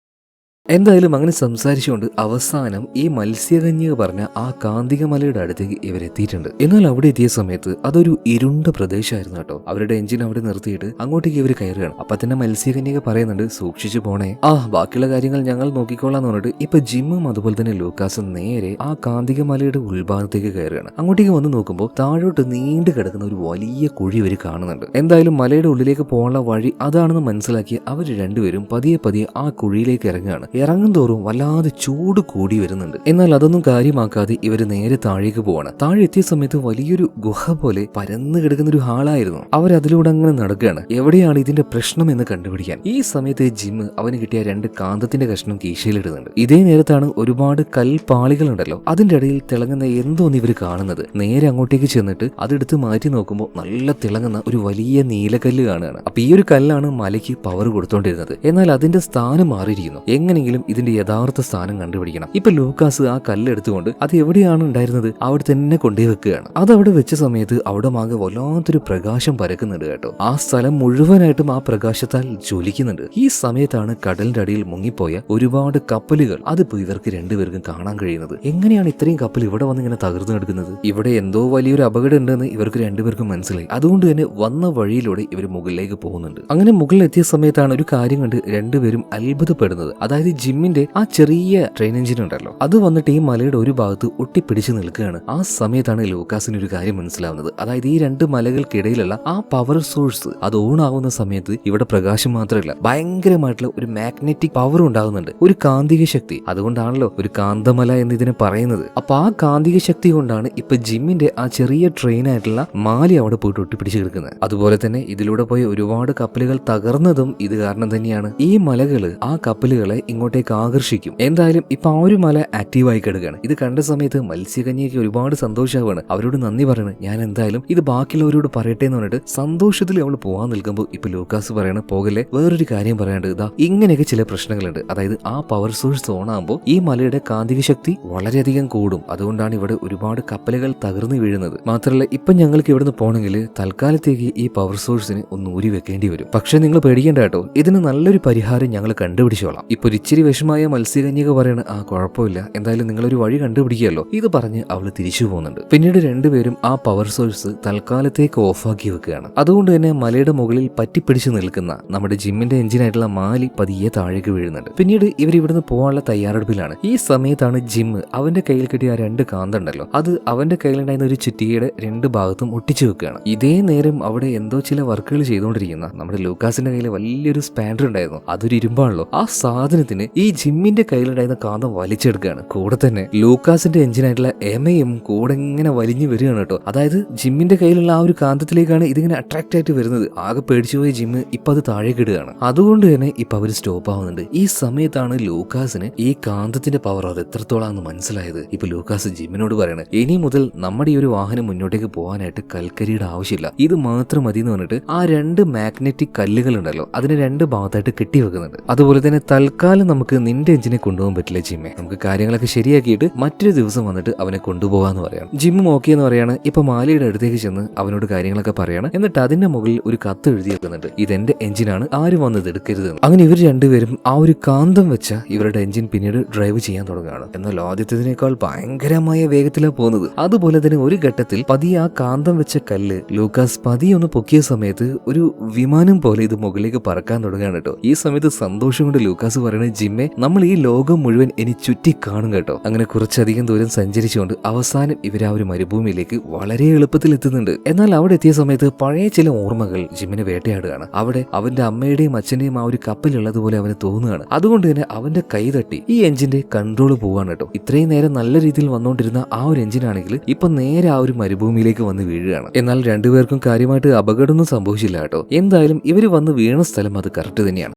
എന്തായാലും അങ്ങനെ സംസാരിച്ചുകൊണ്ട് അവസാനം ഈ മത്സ്യകന്യക പറഞ്ഞ ആ കാന്തികമലയുടെ അടുത്തേക്ക് ഇവരെത്തിയിട്ടുണ്ട്. എന്നാൽ അവിടെ എത്തിയ സമയത്ത് അതൊരു ഇരുണ്ട പ്രദേശമായിരുന്നു കേട്ടോ. അവരുടെ എഞ്ചിൻ അവിടെ നിർത്തിയിട്ട് അങ്ങോട്ടേക്ക് ഇവർ കയറുകയാണ്. അപ്പൊ തന്നെ മത്സ്യകന്യക പറയുന്നുണ്ട്, സൂക്ഷിച്ചു പോണേ, ബാക്കിയുള്ള കാര്യങ്ങൾ ഞങ്ങൾ നോക്കിക്കോളാന്ന് പറഞ്ഞിട്ട് ഇപ്പൊ ജിമ്മും അതുപോലെ തന്നെ ലൂക്കാസും നേരെ ആ കാന്തികമലയുടെ ഉൾഭാഗത്തേക്ക് കയറുകയാണ്. അങ്ങോട്ടേക്ക് വന്ന് നോക്കുമ്പോൾ താഴോട്ട് നീണ്ടു കിടക്കുന്ന ഒരു വലിയ കുഴി ഇവർ കാണുന്നുണ്ട്. എന്തായാലും മലയുടെ ഉള്ളിലേക്ക് പോകാനുള്ള വഴി അതാണെന്ന് മനസ്സിലാക്കി അവർ രണ്ടുപേരും പതിയെ പതിയെ ആ കുഴിയിലേക്ക് ഇറങ്ങുകയാണ്. ഇറങ്ങും തോറും വല്ലാതെ ചൂട് കൂടി വരുന്നുണ്ട്. എന്നാൽ അതൊന്നും കാര്യമാക്കാതെ ഇവര് നേരെ താഴേക്ക് പോവാണ്. താഴെ എത്തിയ സമയത്ത് വലിയൊരു ഗുഹ പോലെ പരന്നു കിടക്കുന്ന ഒരു ഹാളായിരുന്നു. അവരതിലൂടെ അങ്ങനെ നടക്കുകയാണ്. എവിടെയാണ് ഇതിന്റെ പ്രശ്നം എന്ന് കണ്ടുപിടിക്കാൻ. ഈ സമയത്ത് ജിമ്മ് അവന് കിട്ടിയ 2 കാന്തത്തിന്റെ കഷ്ണം കീശയിലിടുന്നുണ്ട്. ഇതേ നേരത്താണ് ഒരുപാട് കൽപ്പാളികൾ ഉണ്ടല്ലോ, അതിന്റെ ഇടയിൽ തിളങ്ങുന്ന എന്തോന്ന് ഇവർ കാണുന്നത്. നേരെ അങ്ങോട്ടേക്ക് ചെന്നിട്ട് അതെടുത്ത് മാറ്റി നോക്കുമ്പോൾ നല്ല തിളങ്ങുന്ന ഒരു വലിയ നീലക്കല്ല് കാണുകയാണ്. അപ്പൊ ഈ ഒരു കല്ലാണ് മലയ്ക്ക് പവർ കൊടുത്തോണ്ടിരുന്നത്. എന്നാൽ അതിന്റെ സ്ഥാനം മാറിയിരിക്കുന്നു. എങ്ങനെങ്കിലും ഇതിന്റെ യഥാർത്ഥ സ്ഥാനം കണ്ടുപിടിക്കണം. ഇപ്പൊ ലൂക്കാസ് ആ കല്ല് എടുത്തുകൊണ്ട് അത് എവിടെയാണ് ഉണ്ടായിരുന്നത് അവിടെ തന്നെ കൊണ്ടുപോയി വെക്കുകയാണ്. അത് അവിടെ വെച്ച സമയത്ത് അവിടെ ആകെ വല്ലാത്തൊരു പ്രകാശം പരക്കുന്നുണ്ട് കേട്ടോ. ആ സ്ഥലം മുഴുവനായിട്ടും ആ പ്രകാശത്താൽ ജ്വലിക്കുന്നുണ്ട്. ഈ സമയത്താണ് കടലിന്റെ അടിയിൽ മുങ്ങിപ്പോയ ഒരുപാട് കപ്പലുകൾ അതിപ്പോ ഇവർക്ക് രണ്ടുപേർക്കും കാണാൻ കഴിയുന്നത്. എങ്ങനെയാണ് ഇത്രയും കപ്പൽ ഇവിടെ വന്ന് ഇങ്ങനെ തകർന്നു കിടക്കുന്നത്? ഇവിടെ എന്തോ വലിയൊരു അപകടം ഉണ്ടെന്ന് ഇവർക്ക് രണ്ടുപേർക്കും മനസ്സിലായി. അതുകൊണ്ട് തന്നെ വന്ന വഴിയിലൂടെ ഇവർ മുകളിലേക്ക് പോകുന്നുണ്ട്. അങ്ങനെ മുകളിൽ എത്തിയ സമയത്താണ് ഒരു കാര്യം കണ്ട് രണ്ടുപേരും അത്ഭുതപ്പെടുന്നത്. അതായത് ജിമ്മിന്റെ ആ ചെറിയ ട്രെയിൻ എഞ്ചിൻ ഉണ്ടല്ലോ, അത് വന്നിട്ട് ഈ മലയുടെ ഒരു ഭാഗത്ത് ഒട്ടിപ്പിടിച്ച് നിൽക്കുകയാണ്. ആ സമയത്താണ് ലൂക്കാസിന് ഒരു കാര്യം മനസ്സിലാവുന്നത്. അതായത് ഈ 2 മലകൾക്കിടയിലുള്ള ആ പവർ സോഴ്സ് അത് ഓൺ ആവുന്ന സമയത്ത് ഇവിടെ പ്രകാശം മാത്രമല്ല, ഭയങ്കരമായിട്ടുള്ള ഒരു മാഗ്നറ്റിക് പവർ ഉണ്ടാകുന്നുണ്ട്, ഒരു കാന്തിക ശക്തി. അതുകൊണ്ടാണല്ലോ ഒരു കാന്തമല എന്ന് ഇതിനെ പറയുന്നത്. അപ്പൊ ആ കാന്തിക ശക്തി കൊണ്ടാണ് ഇപ്പൊ ജിമ്മിന്റെ ആ ചെറിയ ട്രെയിൻ ആയിട്ടുള്ള മാലി അവിടെ പോയിട്ട് ഒട്ടിപ്പിടിച്ച് കിടക്കുന്നത്. അതുപോലെ തന്നെ ഇതിലൂടെ പോയി ഒരുപാട് കപ്പലുകൾ തകർന്നതും ഇത് കാരണം തന്നെയാണ്. ഈ മലകള് ആ കപ്പലുകളെ ഇങ്ങോട്ടേക്ക് ആകർഷിക്കും. എന്തായാലും ഇപ്പൊ ആ ഒരു മല ആക്റ്റീവായി കിടക്കുകയാണ്. ഇത് കണ്ട സമയത്ത് മത്സ്യകന്യയ്ക്ക് ഒരുപാട് സന്തോഷമാവാണ്. അവരോട് നന്ദി പറയണം, ഞാൻ എന്തായാലും ഇത് ബാക്കിയുള്ളവരോട് പറയട്ടെ എന്ന് പറഞ്ഞിട്ട് സന്തോഷത്തിൽ അവൾ പോകാൻ നിൽക്കുമ്പോൾ ഇപ്പൊ ലൂക്കാസ് പറയണം, പോകല്ലേ, വേറൊരു കാര്യം പറയാണ്ട് ഇതാ ഇങ്ങനെയൊക്കെ ചില പ്രശ്നങ്ങളുണ്ട്. അതായത് ആ പവർ സോഴ്സ് ഓൺ ആകുമ്പോൾ ഈ മലയുടെ കാന്തിക ശക്തി വളരെയധികം കൂടും. അതുകൊണ്ടാണ് ഇവിടെ ഒരുപാട് കപ്പലുകൾ തകർന്നു വീഴുന്നത്. മാത്രമല്ല ഇപ്പൊ ഞങ്ങൾക്ക് ഇവിടുന്ന് പോകണമെങ്കിൽ തൽക്കാലത്തേക്ക് ഈ പവർ സോഴ്സിന് ഒന്ന് ഊരി വെക്കേണ്ടി വരും. പക്ഷെ നിങ്ങൾ പേടിക്കേണ്ട കേട്ടോ, ഇതിന് നല്ലൊരു പരിഹാരം ഞങ്ങൾ കണ്ടുപിടിച്ചോളാം. ഇപ്പൊ ഇച്ചിരി വിഷമായ മത്സ്യകന്യക പറയണ, ആ കുഴപ്പമില്ല, എന്തായാലും നിങ്ങളൊരു വഴി കണ്ടുപിടിക്കുകയല്ലോ. ഇത് പറഞ്ഞ് അവള് തിരിച്ചു പോകുന്നുണ്ട്. പിന്നീട് രണ്ടുപേരും ആ പവർ സോഴ്സ് തൽക്കാലത്തേക്ക് ഓഫാക്കി വെക്കുകയാണ്. അതുകൊണ്ട് തന്നെ മലയുടെ മുകളിൽ പറ്റിപ്പിടിച്ചു നിൽക്കുന്ന നമ്മുടെ ജിമ്മിന്റെ എഞ്ചിനായിട്ടുള്ള മാലി പതിയെ താഴേക്ക് വീഴുന്നുണ്ട്. പിന്നീട് ഇവർ ഇവിടുന്ന് പോകാനുള്ള തയ്യാറെടുപ്പിലാണ്. ഈ സമയത്താണ് ജിമ്മ് അവന്റെ കയ്യിൽ കിട്ടിയ ആ 2 കാന്തണ്ടല്ലോ, അത് അവന്റെ കയ്യിലുണ്ടായിരുന്ന ഒരു ചുറ്റികയുടെ 2 ഭാഗത്തും ഒട്ടിച്ചു വെക്കുകയാണ്. ഇതേ നേരം അവിടെ എന്തോ ചില വർക്കുകൾ ചെയ്തുകൊണ്ടിരിക്കുന്ന നമ്മുടെ ലൂക്കാസിന്റെ കയ്യിൽ വലിയൊരു സ്പാൻഡർ ഉണ്ടായിരുന്നു. അതൊരു ഇരുമ്പാണല്ലോ. ആ സാധനത്തിന് ഈ ജിമ്മിന്റെ കയ്യിലുണ്ടായിരുന്ന കാന്തം വലിച്ചെടുക്കുകയാണ്. കൂടെ തന്നെ ലൂക്കാസിന്റെ എഞ്ചിനായിട്ടുള്ള എമയും കൂടെ ഇങ്ങനെ വലിഞ്ഞു വരികയാണ് കേട്ടോ. അതായത് ജിമ്മിന്റെ കയ്യിലുള്ള ആ ഒരു കാന്തത്തിലേക്കാണ് ഇതിങ്ങനെ അട്രാക്ട് ആയിട്ട് വരുന്നത്. ആകെ പേടിച്ചുപോയ ജിമ്മ് ഇപ്പൊ അത് താഴേക്ക് ഇടുകയാണ്. അതുകൊണ്ട് തന്നെ ഇപ്പൊ അവര് സ്റ്റോപ്പ് ആവുന്നുണ്ട്. ഈ സമയത്താണ് ലൂക്കാസിന് ഈ കാന്തത്തിന്റെ പവർ അത് എത്രത്തോളാന്ന് മനസ്സിലായത്. ഇപ്പൊ ലൂക്കാസ് ജിമ്മിനോട് പറയണേ, ഇനി മുതൽ നമ്മുടെ ഈ ഒരു വാഹനം മുന്നോട്ടേക്ക് പോകാനായിട്ട് കൽക്കരിയുടെ ആവശ്യമില്ല, ഇത് മാത്രം മതി എന്ന് പറഞ്ഞിട്ട് ആ 2 മാഗ്നറ്റിക് കല്ലുകൾ ഉണ്ടല്ലോ അതിനെ 2 ഭാഗത്തായിട്ട് കെട്ടിവെക്കുന്നുണ്ട്. അതുപോലെ തന്നെ തൽക്കാലം നമുക്ക് നിന്റെ എഞ്ചിനെ കൊണ്ടുപോകാൻ പറ്റില്ല ജിമ്മെ, നമുക്ക് കാര്യങ്ങളൊക്കെ ശരിയാക്കിയിട്ട് മറ്റൊരു ദിവസം വന്നിട്ട് അവനെ കൊണ്ടുപോകാന്ന് പറയാണ്. ജിമ്മും ഓക്കെ എന്ന് പറയാണ്. ഇപ്പൊ മാലിയുടെ അടുത്തേക്ക് ചെന്ന് അവനോട് കാര്യങ്ങളൊക്കെ പറയാണ്. എന്നിട്ട് അതിന്റെ മുകളിൽ ഒരു കത്ത് എഴുതി വെക്കുന്നുണ്ട്, ഇതെന്റെ എഞ്ചിനാണ്, ആരും വന്നത് എടുക്കരുത്. അങ്ങനെ ഇവർ രണ്ടുപേരും ആ ഒരു കാന്തം വെച്ച ഇവരുടെ എഞ്ചിൻ പിന്നീട് ഡ്രൈവ് ചെയ്യാൻ തുടങ്ങുകയാണ്. എന്നാൽ ആദ്യത്തേതിനേക്കാൾ ഭയങ്കരമായ വേഗത്തിലാണ് പോകുന്നത്. അതുപോലെ തന്നെ ഒരു ഘട്ടത്തിൽ പതിയെ ആ കാന്തം വെച്ച കല്ല് ലൂക്കാസ് പതിയെ ഒന്ന് പൊക്കിയ സമയത്ത് ഒരു വിമാനം പോലെ ഇത് മുകളിലേക്ക് പറക്കാൻ തുടങ്ങുകയാണ് കേട്ടോ. ഈ സമയത്ത് സന്തോഷം കൊണ്ട് ലൂക്കാസ് പറയുന്നത്, ജിമ്മെ നമ്മൾ ഈ ലോകം മുഴുവൻ ഇനി ചുറ്റി കാണും കേട്ടോ. അങ്ങനെ കുറച്ചധികം ദൂരം സഞ്ചരിച്ചുകൊണ്ട് അവസാനം ഇവർ ആ ഒരു മരുഭൂമിയിലേക്ക് വളരെ എളുപ്പത്തിൽ എത്തുന്നുണ്ട്. എന്നാൽ അവിടെ എത്തിയ സമയത്ത് പഴയ ചില ഓർമ്മകൾ ജിമ്മിനെ വേട്ടയാടുകയാണ്. അവിടെ അവന്റെ അമ്മയുടെയും അച്ഛന്റെയും ആ ഒരു കപ്പലുള്ളതുപോലെ അവന് തോന്നുകയാണ്. അതുകൊണ്ട് തന്നെ അവന്റെ കൈ തട്ടി ഈ എഞ്ചിന്റെ കൺട്രോൾ പോവാണ് കേട്ടോ. ഇത്രയും നേരം നല്ല രീതിയിൽ വന്നുകൊണ്ടിരുന്ന ആ ഒരു എഞ്ചിനാണെങ്കിൽ ഇപ്പൊ നേരെ ആ ഒരു മരുഭൂമിയിലേക്ക് വന്ന് വീഴുകയാണ്. എന്നാൽ രണ്ടുപേർക്കും കാര്യമായിട്ട് അപകടമൊന്നും സംഭവിച്ചില്ല കേട്ടോ. എന്തായാലും ഇവര് വന്ന് വീണ സ്ഥലം അത് കറക്റ്റ് തന്നെയാണ്.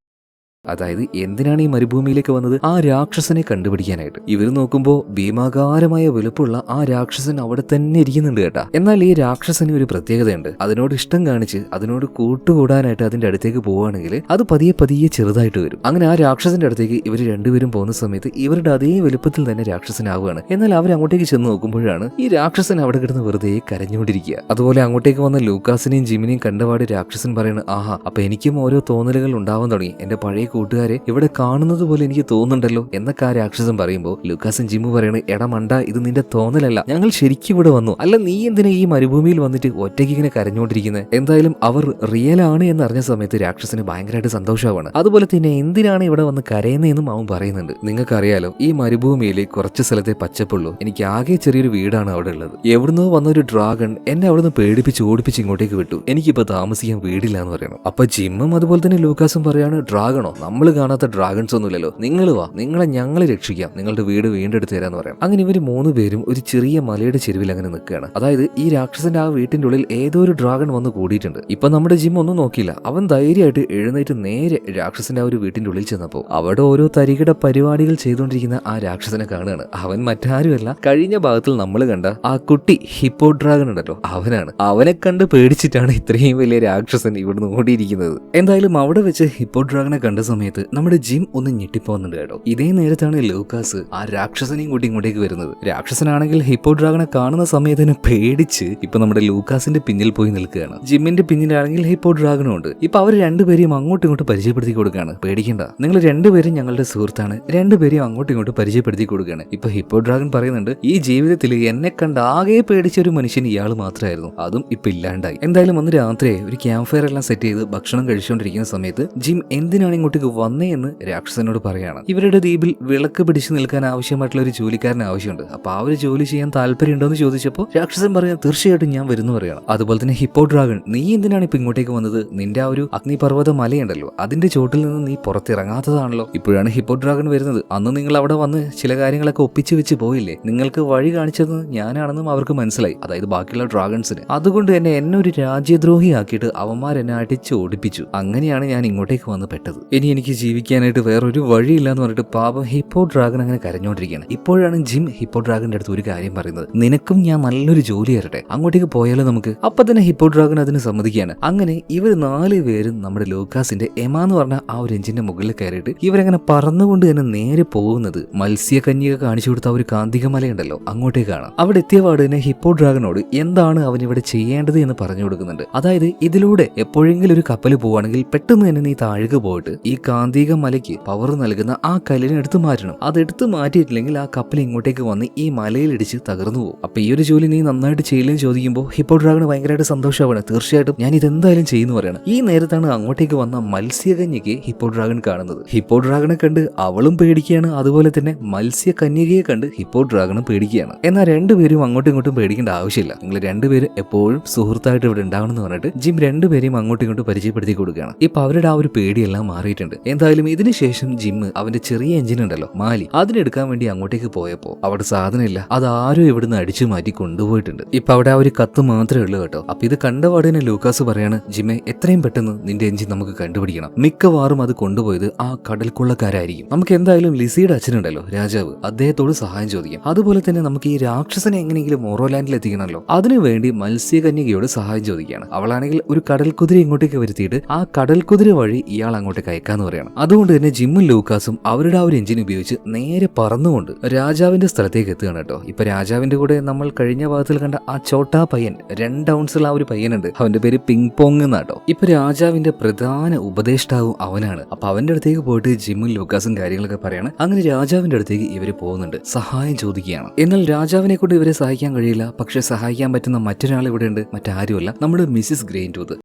അതായത് എന്തിനാണ് ഈ മരുഭൂമിയിലേക്ക് വന്നത്? ആ രാക്ഷസനെ കണ്ടുപിടിക്കാനായിട്ട്. ഇവർ നോക്കുമ്പോൾ ഭീമാകാരമായ വലുപ്പമുള്ള ആ രാക്ഷസൻ അവിടെ തന്നെ ഇരിക്കുന്നുണ്ട് കേട്ടാ. എന്നാൽ ഈ രാക്ഷസന് ഒരു പ്രത്യേകതയുണ്ട്. അതിനോട് ഇഷ്ടം കാണിച്ച് അതിനോട് കൂട്ടുകൂടാനായിട്ട് അതിന്റെ അടുത്തേക്ക് പോവുകയാണെങ്കിൽ അത് പതിയെ പതിയെ ചെറുതായിട്ട് വരും. അങ്ങനെ ആ രാക്ഷസന്റെ അടുത്തേക്ക് ഇവർ രണ്ടുപേരും പോകുന്ന സമയത്ത് ഇവരുടെ അതേ വലുപ്പത്തിൽ തന്നെ രാക്ഷസനാവുകയാണ്. എന്നാൽ അവർ അങ്ങോട്ടേക്ക് ചെന്ന് നോക്കുമ്പോഴാണ് ഈ രാക്ഷസൻ അവിടെ കിടന്ന് വെറുതെ കരഞ്ഞുകൊണ്ടിരിക്കുക. അതുപോലെ അങ്ങോട്ടേക്ക് വന്ന ലൂക്കാസിനെയും ജിമ്മിനെയും കണ്ടപാട് രാക്ഷസൻ പറയുന്നത്, ആഹാ, അപ്പൊ എനിക്കും ഓരോ തോന്നലുകൾ ഉണ്ടാവാൻ തുടങ്ങി, എന്റെ പഴയ കൂട്ടുകാരെ ഇവിടെ കാണുന്നത് പോലെ എനിക്ക് തോന്നുന്നുണ്ടല്ലോ എന്നൊക്കെ ആ രാക്ഷസൻ പറയുമ്പോൾ ലൂക്കാസും ജിമ്മു പറയണ, എടാ മണ്ട, ഇത് നിന്റെ തോന്നലല്ല, ഞങ്ങൾ ശരിക്കും ഇവിടെ വന്നു. അല്ല, നീ എന്തിനാ ഈ മരുഭൂമിയിൽ വന്നിട്ട് ഒറ്റയ്ക്ക് ഇങ്ങനെ കരഞ്ഞുകൊണ്ടിരിക്കുന്നത്? എന്തായാലും അവർ റിയൽ ആണ് എന്ന് അറിഞ്ഞ സമയത്ത് രാക്ഷസന് ഭയങ്കരമായിട്ട് സന്തോഷമാണ്. അതുപോലെ തന്നെ എന്തിനാണ് ഇവിടെ വന്ന് കരയുന്നതെന്നും അവൻ പറയുന്നുണ്ട്. നിങ്ങൾക്കറിയാലോ, ഈ മരുഭൂമിയിൽ കുറച്ച് സ്ഥലത്തെ പച്ചപ്പുള്ളൂ, എനിക്ക് ആകെ ചെറിയൊരു വീടാണ് അവിടെ ഉള്ളത്. എവിടുന്നോ വന്നൊരു ഡ്രാഗൺ എന്നെ അവിടുന്ന് പേടിപ്പിച്ച് ഓടിപ്പിച്ച് ഇങ്ങോട്ടേക്ക് വിട്ടു, എനിക്കിപ്പോ താമസിക്കാൻ വീടില്ല എന്ന് പറയണം. അപ്പൊ ജിമ്മും അതുപോലെ തന്നെ ലൂക്കാസും പറയാണ്, ഡ്രാഗണോ, നമ്മൾ കാണാത്ത ഡ്രാഗൺസ് ഒന്നുമില്ലല്ലോ, നിങ്ങൾ വാ, നിങ്ങളെ ഞങ്ങൾ രക്ഷിക്കാം, നിങ്ങളുടെ വീട് വീണ്ടെടുത്ത് തരാന്ന് പറയാം. അങ്ങനെ ഇവർ 3 പേരും ഒരു ചെറിയ മലയുടെ ചെരുവിൽ അങ്ങനെ നിൽക്കുകയാണ്. അതായത് ഈ രാക്ഷസന്റെ ആ വീട്ടിന്റെ ഉള്ളിൽ ഏതോ ഒരു ഡ്രാഗൺ വന്ന് കൂടിയിട്ടുണ്ട്. ഇപ്പൊ നമ്മുടെ ജിം ഒന്നും നോക്കിയില്ല, അവൻ ധൈര്യമായിട്ട് എഴുന്നേറ്റ് നേരെ രാക്ഷസന്റെ ആ ഒരു വീട്ടിന്റെ ഉള്ളിൽ ചെന്നപ്പോൾ അവിടെ ഓരോ തരികിട പരിപാടികൾ ചെയ്തുകൊണ്ടിരിക്കുന്ന ആ രാക്ഷസനെ കാണുകയാണ്. അവൻ മറ്റാരുമല്ല, കഴിഞ്ഞ ഭാഗത്തിൽ നമ്മൾ കണ്ട ആ കുട്ടി ഹിപ്പോ ഡ്രാഗൺ ഉണ്ടല്ലോ, അവനാണ്. അവനെ കണ്ട് പേടിച്ചിട്ടാണ് ഇത്രയും വലിയ രാക്ഷസൻ ഇവിടുന്ന് ഓടിയിരിക്കുന്നത്. എന്തായാലും അവിടെ വെച്ച് ഹിപ്പോ ഡ്രാഗനെ കണ്ട സമയത്ത് നമ്മുടെ ജിം ഒന്ന് ഞെട്ടിപ്പോകുന്നുണ്ട് കേട്ടോ. ഇതേ നേരത്താണ് ലൂക്കാസ് ആ രാക്ഷസനെയും കൂട്ടി ഇങ്ങോട്ടേക്ക് വരുന്നത്. രാക്ഷസനാണെങ്കിൽ ഹിപ്പോ ഡ്രാഗനെ കാണുന്ന സമയത്തിന് പേടിച്ച് ഇപ്പൊ നമ്മുടെ ലൂക്കാസിന്റെ പിന്നിൽ പോയി നിൽക്കുകയാണ്. ജിമ്മിന്റെ പിന്നിലാണെങ്കിൽ ഹിപ്പോ ഡ്രാഗനും ഉണ്ട്. ഇപ്പൊ അവർ രണ്ടുപേരെയും അങ്ങോട്ടും ഇങ്ങോട്ട് പരിചയപ്പെടുത്തി കൊടുക്കുകയാണ്. പേടിക്കണ്ട, നിങ്ങൾ രണ്ടുപേരും ഞങ്ങളുടെ സുഹൃത്താണ്, രണ്ടുപേരെയും അങ്ങോട്ടും ഇങ്ങോട്ട് പരിചയപ്പെടുത്തി കൊടുക്കുകയാണ്. ഇപ്പൊ ഹിപ്പോ ഡ്രാഗൻ പറയുന്നുണ്ട്, ഈ ജീവിതത്തിൽ എന്നെ കണ്ട് ആകെ പേടിച്ച ഒരു മനുഷ്യൻ ഇയാൾ മാത്രമായിരുന്നു, അതും ഇപ്പൊ ഇല്ലാണ്ടായി. എന്തായാലും അന്ന് രാത്രിയെ ഒരു ക്യാമ്പ് ഫയർ എല്ലാം സെറ്റ് ചെയ്ത് ഭക്ഷണം കഴിച്ചുകൊണ്ടിരിക്കുന്ന സമയത്ത് ജിം എന്തിനാണ് ഇങ്ങോട്ടേക്ക് വന്നേ എന്ന് രാക്ഷസനോട് പറയാണ്. ഇവരുടെ ദ്വീപിൽ വിളക്ക് പിടിച്ചു നിൽക്കാൻ ആവശ്യമായിട്ടുള്ള ഒരു ജോലിക്കാരന് ആവശ്യമുണ്ട്. അപ്പൊ ആ ഒരു ജോലി ചെയ്യാൻ താല്പര്യം ഉണ്ടോന്ന് ചോദിച്ചപ്പോൾ രാക്ഷസൻ പറയാം, തീർച്ചയായിട്ടും ഞാൻ വരുന്നു പറയണം. അതുപോലെ തന്നെ ഹിപ്പോ ഡ്രാഗൺ, നീ എന്തിനാണ് ഇപ്പൊ ഇങ്ങോട്ടേക്ക് വന്നത്? നിന്റെ ആ ഒരു അഗ്നിപർവ്വത മലയുണ്ടല്ലോ, അതിന്റെ ചോട്ടിൽ നിന്ന് നീ പുറത്തിറങ്ങാത്തതാണല്ലോ. ഇപ്പോഴാണ് ഹിപ്പോ ഡ്രാഗൺ വരുന്നത്. അന്ന് നിങ്ങൾ അവിടെ വന്ന് ചില കാര്യങ്ങളൊക്കെ ഒപ്പിച്ചു വെച്ച് പോയില്ലേ, നിങ്ങൾക്ക് വഴി കാണിച്ചത് ഞാനാണെന്നും അവർക്ക് മനസ്സിലായി, അതായത് ബാക്കിയുള്ള ഡ്രാഗൺസിന്. അതുകൊണ്ട് തന്നെ എന്നെ ഒരു രാജ്യദ്രോഹിയാക്കിയിട്ട് അവന്മാരെന്നെ അടിച്ച് ഓടിപ്പിച്ചു. അങ്ങനെയാണ് ഞാൻ ഇങ്ങോട്ടേക്ക് വന്ന് പെട്ടത്. ഇനി എനിക്ക് ജീവിക്കാനായിട്ട് വേറൊരു വഴിയില്ല എന്ന് പറഞ്ഞിട്ട് പാപം ഹിപ്പോ ഡ്രാഗൺ അങ്ങനെ കരഞ്ഞോണ്ടിരിക്കുകയാണ്. ഇപ്പോഴാണ് ജിം ഹിപ്പോ ഡ്രാഗന്റെ അടുത്ത് ഒരു കാര്യം പറയുന്നത്, നിനക്കും ഞാൻ നല്ലൊരു ജോലി തരട്ടെ, അങ്ങോട്ടേക്ക് പോയാലോ നമുക്ക്? അപ്പൊ തന്നെ ഹിപ്പോ ഡ്രാഗൺ അതിന് സമ്മതിക്കുകയാണ്. അങ്ങനെ ഇവർ 4 പേരും നമ്മുടെ ലൂക്കാസിന്റെ എമ എന്ന് പറഞ്ഞ ആ ഒരു എഞ്ചിന്റെ മുകളിൽ കയറിയിട്ട് ഇവരങ്ങനെ പറന്നുകൊണ്ട് തന്നെ നേരെ പോകുന്നത് മത്സ്യകന്യക കാണിച്ചു കൊടുത്ത ഒരു കാന്തിക മലയുണ്ടല്ലോ, അങ്ങോട്ടേക്കാണ്. അവിടെ എത്തിയപാട് തന്നെ ഹിപ്പോ ഡ്രാഗനോട് എന്താണ് അവൻ ഇവിടെ ചെയ്യേണ്ടത് എന്ന് പറഞ്ഞു കൊടുക്കുന്നുണ്ട്. അതായത് ഇതിലൂടെ എപ്പോഴെങ്കിലും ഒരു കപ്പൽ പോവുകയാണെങ്കിൽ പെട്ടെന്ന് തന്നെ നീ താഴേക്ക് പോയിട്ട് ഈ കാന്തിക മലയ്ക്ക് പവർ നൽകുന്ന ആ കല്ലിനെ എടുത്തു മാറ്റണം. അത് എടുത്തു മാറ്റിയിട്ടില്ലെങ്കിൽ ആ കപ്പൽ ഇങ്ങോട്ടേക്ക് വന്ന് ഈ മലയിൽ ഇടിച്ച് തകർന്നു പോകും. അപ്പൊ ഈ ഒരു ജോലി നീ നന്നായിട്ട് ചെയ്യില്ലെന്ന് ചോദിക്കുമ്പോൾ ഹിപ്പോ ഡ്രാഗന് ഭയങ്കരമായിട്ട് സന്തോഷമാണ്. തീർച്ചയായിട്ടും ഞാൻ ഇതെന്തായാലും ചെയ്യുന്നു പറയണം. ഈ നേരത്താണ് അങ്ങോട്ടേക്ക് വന്ന മത്സ്യകന്യകയെ ഹിപ്പോ ഡ്രാഗൻ കാണുന്നത്. ഹിപ്പോ ഡ്രാഗനെ കണ്ട് അവളും പേടിക്കുകയാണ്, അതുപോലെ തന്നെ മത്സ്യകന്യകയെ കണ്ട് ഹിപ്പോ ഡ്രാഗനും പേടിക്കുകയാണ്. എന്നാൽ രണ്ടുപേരും അങ്ങോട്ടും ഇങ്ങോട്ടും പേടിക്കേണ്ട ആവശ്യമില്ല, നിങ്ങൾ രണ്ടുപേരും എപ്പോഴും സുഹൃത്തായിട്ട് ഇവിടെ ഉണ്ടാവണമെന്ന് പറഞ്ഞിട്ട് ജിം രണ്ടുപേരെയും അങ്ങോട്ടും ഇങ്ങോട്ടും പരിചയപ്പെടുത്തി കൊടുക്കുകയാണ്. ഇപ്പൊ അവരുടെ ആ ഒരു പേടിയെല്ലാം മാറിയിട്ടുണ്ട്. എന്തായാലും ഇതിനുശേഷം ജിം അവന്റെ ചെറിയ എഞ്ചിൻ ഉണ്ടല്ലോ മാലി, അതിനെടുക്കാൻ വേണ്ടി അങ്ങോട്ടേക്ക് പോയപ്പോ അവിടെ സാധനമില്ല, അത് ആരും ഇവിടുന്ന് അടിച്ചു മാറ്റി കൊണ്ടുപോയിട്ടുണ്ട്. ഇപ്പൊ അവിടെ ആ ഒരു കത്ത് മാത്രമേ ഉള്ളൂ കേട്ടോ. അപ്പൊ ഇത് കണ്ടപാടിനെ ലൂക്കാസ് പറയാണ്, ജിമ്മെ എത്രയും പെട്ടെന്ന് നിന്റെ എഞ്ചിൻ നമുക്ക് കണ്ടുപിടിക്കണം, മിക്കവാറും അത് കൊണ്ടുപോയത് ആ കടൽക്കൊള്ളക്കാരായിരിക്കും. നമുക്ക് എന്തായാലും ലിസിയുടെ അച്ഛനുണ്ടല്ലോ രാജാവ്, അദ്ദേഹത്തോട് സഹായം ചോദിക്കാം. അതുപോലെ തന്നെ നമുക്ക് ഈ രാക്ഷസനെ എങ്ങനെയെങ്കിലും മോറോലാൻഡിൽ എത്തിക്കണമല്ലോ, അതിനുവേണ്ടി മത്സ്യകന്യകയോട് സഹായം ചോദിക്കുകയാണ്. അവളാണെങ്കിൽ ഒരു കടൽക്കുതിര ഇങ്ങോട്ടേക്ക് വരുത്തിയിട്ട് ആ കടൽക്കുതിര വഴി ഇയാൾ അങ്ങോട്ടേക്ക് അയക്കാന്ന് പറയണം. അതുകൊണ്ട് തന്നെ ജിമ്മും ലൂക്കാസും അവരുടെ ആ ഒരു എഞ്ചിൻ ഉപയോഗിച്ച് നേരെ പറന്നുകൊണ്ട് രാജാവിന്റെ സ്ഥലത്തേക്ക് എത്തുകയാണ് കേട്ടോ. ഇപ്പൊ രാജാവിന്റെ കൂടെ നമ്മൾ കഴിഞ്ഞ ഭാഗത്തിൽ കണ്ട ആ ചോട്ടാ പയ്യൻ, 2 ഔൺസുള്ള ആ ഒരു പയ്യനുണ്ട്, അവന്റെ പേര് പിങ് പോങ് എന്നാട്ടോ. ഇപ്പൊ രാജാവിന്റെ പ്രധാന ഉപദേഷ്ടാവും അവനാണ്. അപ്പൊ അവന്റെ അടുത്തേക്ക് പോയിട്ട് ജിമ്മും ലൂക്കാസും കാര്യങ്ങളൊക്കെ പറയാണ്. അങ്ങനെ രാജാവിന്റെ അടുത്തേക്ക് ഇവര് പോകുന്നുണ്ട്, സഹായം ചോദിക്കുകയാണ്. എന്നാൽ രാജാവിനെ കൊണ്ട് ഇവരെ സഹായിക്കാൻ കഴിയില്ല. പക്ഷെ സഹായിക്കാൻ പറ്റുന്ന മറ്റൊരാൾ ഇവിടെ ഉണ്ട്, മറ്റാരുമല്ല, നമ്മുടെ മിസ്സിസ് ഗ്രെയിൻ ടൂത്ത്.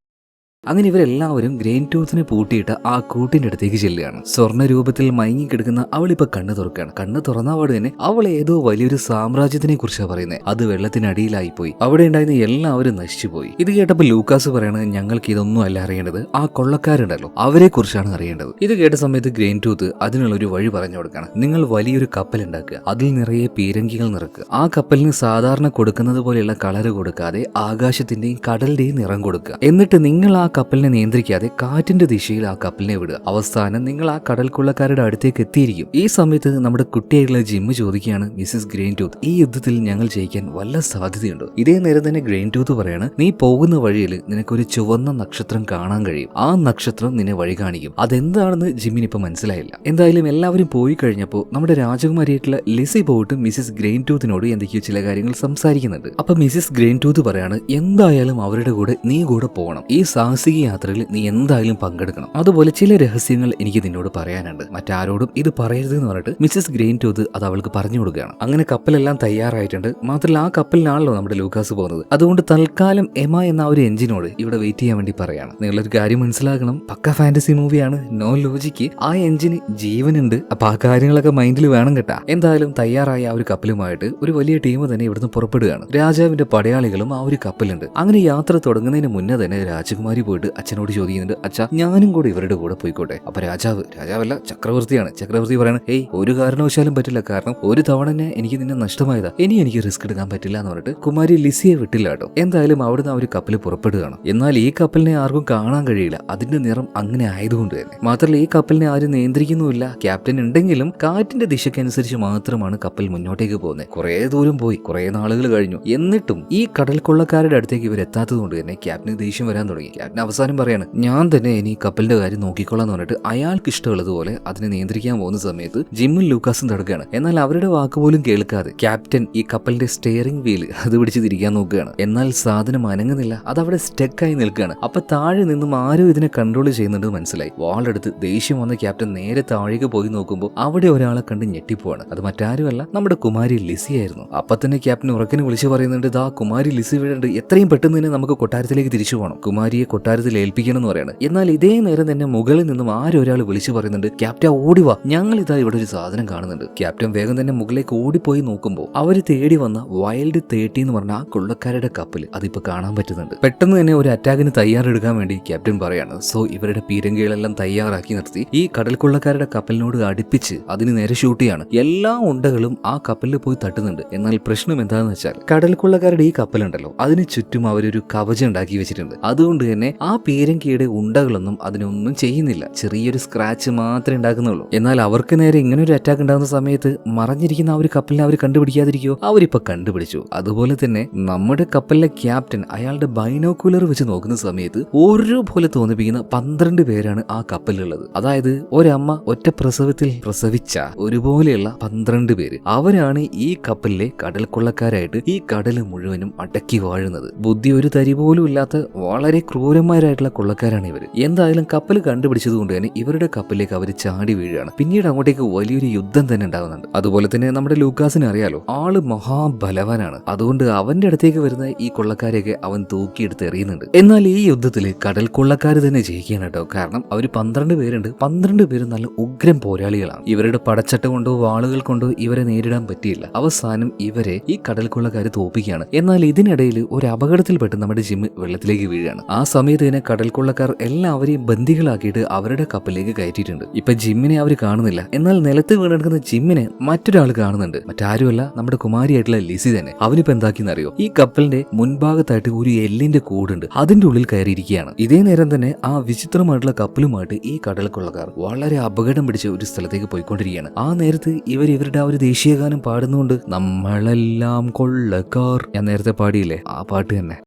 അങ്ങനെ ഇവരെല്ലാവരും ഗ്രെയിൻ ടൂത്തിനെ പൂട്ടിയിട്ട് ആ കൂട്ടിന്റെ അടുത്തേക്ക് ചെല്ലുകയാണ്. സ്വർണ്ണ രൂപത്തിൽ മയങ്ങിക്കിടക്കുന്ന അവളിപ്പോ കണ്ണ് തുറക്കുകയാണ്. കണ്ണ് തുറന്നപാട് തന്നെ അവൾ ഏതോ വലിയൊരു സാമ്രാജ്യത്തിനെ കുറിച്ചാണ് പറയുന്നത്. അത് വെള്ളത്തിനടിയിലായി പോയി, അവിടെ ഉണ്ടായിരുന്ന എല്ലാവരും നശിച്ചുപോയി. ഇത് കേട്ടപ്പോൾ ലൂക്കാസ് പറയണത്, ഞങ്ങൾക്ക് ഇതൊന്നും അല്ല അറിയേണ്ടത്, ആ കൊള്ളക്കാരുണ്ടല്ലോ അവരെ കുറിച്ചാണ് അറിയേണ്ടത്. ഇത് കേട്ട സമയത്ത് ഗ്രെയിൻ ടൂത്ത് അതിനുള്ള ഒരു വഴി പറഞ്ഞു കൊടുക്കുകയാണ്. നിങ്ങൾ വലിയൊരു കപ്പൽ ഉണ്ടാക്കുക, അതിൽ നിറയെ പീരങ്കികൾ നിറക്കുക. ആ കപ്പലിന് സാധാരണ കൊടുക്കുന്നത് പോലെയുള്ള കളറ് കൊടുക്കാതെ ആകാശത്തിന്റെയും കടലിന്റെയും നിറം കൊടുക്കുക. എന്നിട്ട് നിങ്ങൾ ആ കപ്പലിനെ നിയന്ത്രിക്കാതെ കാറ്റിന്റെ ദിശയിൽ ആ കപ്പലിനെ വിടുക. അവസാനം നിങ്ങൾ ആ കടൽക്കൊള്ളക്കാരുടെ അടുത്തേക്ക് എത്തിയിരിക്കും. ഈ സമയത്ത് നമ്മുടെ കുട്ടിയായിട്ടുള്ള ജിമ്മ് ചോദിക്കുകയാണ്, മിസ്സിസ് ഗ്രെയിൻ ടൂത്ത്, ഈ യുദ്ധത്തിൽ ഞങ്ങൾ ജയിക്കാൻ വല്ല സാധ്യതയുണ്ടോ? ഇതേ നേരം തന്നെ ഗ്രെയിൻ ടൂത്ത് പറയാണ്, നീ പോകുന്ന വഴിയിൽ നിനക്കൊരു ചുവന്ന നക്ഷത്രം കാണാൻ കഴിയും. ആ നക്ഷത്രം നിന്നെ വഴി കാണിക്കും. അതെന്താണെന്ന് ജിമ്മിന് ഇപ്പൊ മനസ്സിലായില്ല. എന്തായാലും എല്ലാവരും പോയി കഴിഞ്ഞപ്പോൾ നമ്മുടെ രാജകുമാരിയായിട്ടുള്ള ലിസി പോയിട്ട് മിസ്സിസ് ഗ്രെയിൻ ടൂത്തിനോട് എന്തൊക്കെയോ ചില കാര്യങ്ങൾ സംസാരിക്കുന്നുണ്ട്. അപ്പൊ മിസ്സിസ് ഗ്രെയിൻ ടൂത്ത് പറയാണ്, എന്തായാലും അവരുടെ കൂടെ നീ കൂടെ പോകണം, ഈ സാഹസിക യാത്രയിൽ നീ എന്തായാലും പങ്കെടുക്കണം. അതുപോലെ ചില രഹസ്യങ്ങൾ എനിക്ക് നിന്നോട് പറയാനുണ്ട്, മറ്റാരോടും ഇത് പറയരുത് എന്ന് പറഞ്ഞിട്ട് മിസ്സിസ് ഗ്രെയിൻ ടൂത്ത് അത് അവൾക്ക് പറഞ്ഞു കൊടുക്കുകയാണ്. അങ്ങനെ കപ്പലെല്ലാം തയ്യാറായിട്ടുണ്ട്. മാത്രമല്ല ആ കപ്പലിനാണല്ലോ നമ്മുടെ ലൂക്കാസ് പോകുന്നത്. അതുകൊണ്ട് തൽക്കാലം എമ എന്ന ഒരു എഞ്ചിനോട് ഇവിടെ വെയിറ്റ് ചെയ്യാൻ വേണ്ടി പറയാണ്. നിങ്ങളൊരു കാര്യം മനസ്സിലാക്കണം, പക്ക ഫാന്റസി മൂവിയാണ്, നോ ലോജിക്ക്. ആ എഞ്ചിന് ജീവനുണ്ട്. അപ്പൊ ആ കാര്യങ്ങളൊക്കെ മൈൻഡിൽ വേണം കേട്ടാ. എന്തായാലും തയ്യാറായ ആ ഒരു കപ്പലുമായിട്ട് ഒരു വലിയ ടീം തന്നെ ഇവിടുന്ന് പുറപ്പെടുകയാണ്. രാജാവിന്റെ പടയാളികളും ആ ഒരു കപ്പലുണ്ട്. അങ്ങനെ യാത്ര തുടങ്ങുന്നതിന് മുന്നേ തന്നെ രാജകുമാരി പോയിട്ട് അച്ഛനോട് ചോദിക്കുന്നുണ്ട്, അച്ഛാ ഞാനും കൂടെ ഇവരുടെ കൂടെ പോയിക്കോട്ടെ. അപ്പൊ രാജാവല്ല ചക്രവർത്തിയാണ്. ചക്രവർത്തി പറയണം, ഏയ് ഒരു കാരണവശാലും പറ്റില്ല, കാരണം ഒരു തവണ എനിക്ക് നിന്നെ നഷ്ടമായതാ, ഇനി എനിക്ക് റിസ്ക് എടുക്കാൻ പറ്റില്ല എന്ന് പറഞ്ഞിട്ട് കുമാരി ലിസിയെ വിട്ടില്ല കേട്ടോ. എന്തായാലും അവിടുന്ന് അവർ കപ്പൽ പുറപ്പെടുകയാണ്. എന്നാൽ ഈ കപ്പലിനെ ആർക്കും കാണാൻ കഴിയില്ല, അതിന്റെ നിറം അങ്ങനെ ആയതുകൊണ്ട് തന്നെ. മാത്രമല്ല ഈ കപ്പലിനെ ആരും നിയന്ത്രിക്കുന്നുമില്ല. ക്യാപ്റ്റൻ ഉണ്ടെങ്കിലും കാറ്റിന്റെ ദിശയ്ക്കനുസരിച്ച് മാത്രമാണ് കപ്പൽ മുന്നോട്ടേക്ക് പോകുന്നത്. കുറെ ദൂരം പോയി, കുറെ നാളുകൾ കഴിഞ്ഞു, എന്നിട്ടും ഈ കടൽ കൊള്ളക്കാരുടെ അടുത്തേക്ക് ഇവർ എത്താത്തത് കൊണ്ട് തന്നെ ക്യാപ്റ്റന് ദേഷ്യം വരാൻ തുടങ്ങി. ക്യാപ്റ്റൻ അവസാനം പറയാണ്, ഞാൻ തന്നെ ഇനി കപ്പലിന്റെ കാര്യം നോക്കിക്കോളാം എന്ന് പറഞ്ഞിട്ട് അയാൾക്ക് ഇഷ്ടമുള്ളതുപോലെ അതിനെ നിയന്ത്രിക്കാൻ പോകുന്ന സമയത്ത് ജിമ്മും ലൂക്കാസും തടുക്കുകയാണ്. എന്നാൽ അവരുടെ വാക്കുപോലും കേൾക്കാതെ ക്യാപ്റ്റൻ ഈ കപ്പലിന്റെ സ്റ്റിയറിംഗ് വീല് അത് പിടിച്ച് തിരിക്കാൻ നോക്കുകയാണ്. എന്നാൽ സാധനം അനങ്ങുന്നില്ല, അതവിടെ സ്റ്റക്കായി നിൽക്കുകയാണ്. അപ്പൊ താഴെ നിന്നും ആരോ ഇതിനെ കൺട്രോൾ ചെയ്യുന്നുണ്ട് മനസ്സിലായി. വാളെടുത്ത് ദേഷ്യം വന്ന ക്യാപ്റ്റൻ നേരെ താഴേക്ക് പോയി നോക്കുമ്പോൾ അവിടെ ഒരാളെ കണ്ട് ഞെട്ടിപ്പോവാണ്. അത് മറ്റാരുമല്ല, നമ്മുടെ കുമാരി ലിസി ആയിരുന്നു. അപ്പൊ തന്നെ ക്യാപ്റ്റൻ ഉറക്കിന് വിളിച്ചു പറയുന്നുണ്ട്, ദാ കുമാരി ലിസി വീഴുണ്ട്, എത്രയും പെട്ടെന്ന് തന്നെ നമുക്ക് കൊട്ടാരത്തിലേക്ക് തിരിച്ചു പോകണം, കുമാരിയെ കൊട്ടാരത്തിൽ ഏൽപ്പിക്കണം എന്ന് പറയാണ്. എന്നാൽ ഇതേ നേരം തന്നെ മുകളിൽ നിന്നും ആരൊരാൾ വിളിച്ചു പറയുന്നുണ്ട്, ക്യാപ്റ്റൻ ഓടിവാ, ഞങ്ങൾ ഇതാ ഇവിടെ ഒരു സാധനം കാണുന്നുണ്ട്. ക്യാപ്റ്റൻ വേഗം തന്നെ മുകളിലേക്ക് ഓടിപ്പോയി നോക്കുമ്പോൾ അവര് തേടി വന്ന വൈൽഡ് 30 എന്ന് പറഞ്ഞ ആ കൊള്ളക്കാരുടെ കപ്പൽ അതിപ്പോ കാണാൻ പറ്റുന്നുണ്ട്. പെട്ടെന്ന് തന്നെ ഒരു അറ്റാക്കിന് തയ്യാറെടുക്കാൻ വേണ്ടി ക്യാപ്റ്റൻ പറയാണ്. സോ ഇവരുടെ പീരങ്കികളെല്ലാം തയ്യാറാക്കി നിർത്തി ഈ കടൽ കൊള്ളക്കാരുടെ കപ്പലിനോട് അടുപ്പിച്ച് അതിന് നേരെ ഷൂട്ട് ചെയ്യാണ്. എല്ലാ ഉണ്ടകളും ആ കപ്പലിൽ പോയി തട്ടുന്നുണ്ട്. എന്നാൽ പ്രശ്നം എന്താണെന്ന് വെച്ചാൽ കടൽ കൊള്ളക്കാരുടെ ഈ കപ്പലുണ്ടല്ലോ, അതിന് ചുറ്റും അവരൊരു കവചം ഉണ്ടാക്കി വെച്ചിട്ടുണ്ട്. അതുകൊണ്ട് തന്നെ ആ പീരങ്കിയുടെ ഉണ്ടകളൊന്നും അതിനൊന്നും ചെയ്യുന്നില്ല, ചെറിയൊരു സ്ക്രാച്ച് മാത്രമേ ഉണ്ടാക്കുന്നുള്ളൂ. എന്നാൽ അവർക്ക് നേരെ ഇങ്ങനെ ഒരു അറ്റാക്ക് ഉണ്ടാകുന്ന സമയത്ത് മറഞ്ഞിരിക്കുന്ന ആ ഒരു കപ്പലിനെ അവർ കണ്ടുപിടിക്കാതിരിക്കുമോ? അവരിപ്പോ കണ്ടുപിടിച്ചു. അതുപോലെ തന്നെ നമ്മുടെ കപ്പലിലെ ക്യാപ്റ്റൻ അയാളുടെ ബൈനോക്കുലർ വെച്ച് നോക്കുന്ന സമയത്ത് ഒരുപോലെ തോന്നിപ്പിക്കുന്ന 12 പേരാണ് ആ കപ്പലിലുള്ളത്. അതായത് ഒരമ്മ ഒറ്റ പ്രസവത്തിൽ പ്രസവിച്ച ഒരുപോലെയുള്ള 12 പേര്. അവരാണ് ഈ കപ്പലിലെ കടൽ കൊള്ളക്കാരായിട്ട് ഈ കടൽ മുഴുവനും അടക്കി വാഴുന്നത്. ബുദ്ധി ഒരു തരി പോലും ഇല്ലാത്ത വളരെ ക്രൂരന്മാരായിട്ടുള്ള കൊള്ളക്കാരാണ് ഇവർ. എന്തായാലും കപ്പൽ കണ്ടുപിടിച്ചത് കൊണ്ട് തന്നെ ഇവരുടെ കപ്പലിലേക്ക് അവർ ചാടി വീഴുകയാണ്. പിന്നീട് അങ്ങോട്ടേക്ക് വലിയൊരു യുദ്ധം തന്നെ ഉണ്ടാകുന്നുണ്ട്. അതുപോലെ തന്നെ നമ്മുടെ ലൂക്കാസിന് അറിയാലോ, ആള് മഹാബലവാനാണ്. അതുകൊണ്ട് അവന്റെ അടുത്തേക്ക് വരുന്ന ഈ കൊള്ളക്കാരെയൊക്കെ അവൻ തൂക്കിയെടുത്ത് എറിയുന്നുണ്ട്. എന്നാൽ ഈ യുദ്ധത്തിൽ കടൽ കൊള്ളക്കാർ തന്നെ ജയിക്കുകയാണ് കേട്ടോ. കാരണം അവർ 12 പേരുണ്ട്, 12 പേരും നല്ല ഉഗ്രം പോരാളികളാണ്. ഇവരുടെ പടച്ചട്ട കൊണ്ടോ വാളുകൾ കൊണ്ടോ ഇവരെ നേരിടാൻ പറ്റിയില്ല. അവസാനം ഇവരെ ഈ കടൽ കൊള്ളക്കാർ തോപ്പിക്കുകയാണ്. എന്നാൽ ഇതിനിടയിൽ ഒരു അപകടത്തിൽപ്പെട്ട് നമ്മുടെ ജിമ്മ് വെള്ളത്തിലേക്ക് വീഴുകയാണ്. ആ സമയത്ത് തന്നെ കടൽ കൊള്ളക്കാർ എല്ലാവരെയും ബന്ദികളാക്കിയിട്ട് അവരുടെ കപ്പലിലേക്ക് കയറ്റിയിട്ടുണ്ട്. ഇപ്പൊ ജിമ്മിനെ അവർ കാണുന്നില്ല. എന്നാൽ നിലത്ത് വീണെടുക്കുന്ന ജിമ്മിനെ മറ്റൊരാൾ കാണുന്നുണ്ട്. മറ്റാരുമല്ല, നമ്മുടെ കുമാരിയായിട്ടുള്ള ലിസി തന്നെ. അവനിപ്പോ എന്താക്കിയെന്നറിയോ, ഈ കപ്പലിന്റെ മുൻഭാഗത്തായിട്ട് ഒരു എല്ലിന്റെ കൂടുണ്ട്, അതിന്റെ ഉള്ളിൽ കയറിയിരിക്കുകയാണ്. ഇതേ നേരം തന്നെ ആ വിചിത്രമായിട്ടുള്ള കപ്പലുമായിട്ട് ഈ കടൽ കൊള്ളക്കാർ വളരെ അപകടം പിടിച്ച ഒരു സ്ഥലത്തേക്ക് പോയിക്കൊണ്ടിരിക്കുകയാണ്. ആ നേരത്ത് ഇവരുടെ ആ ഒരു ദേശീയഗാനം പാടുന്നുണ്ട്, നമ്മളെല്ലാം കൊള്ളക്കാർ. ഞാൻ നേരത്തെ പാടിയില്ലേ, ആ പാട്ട് തന്നെ.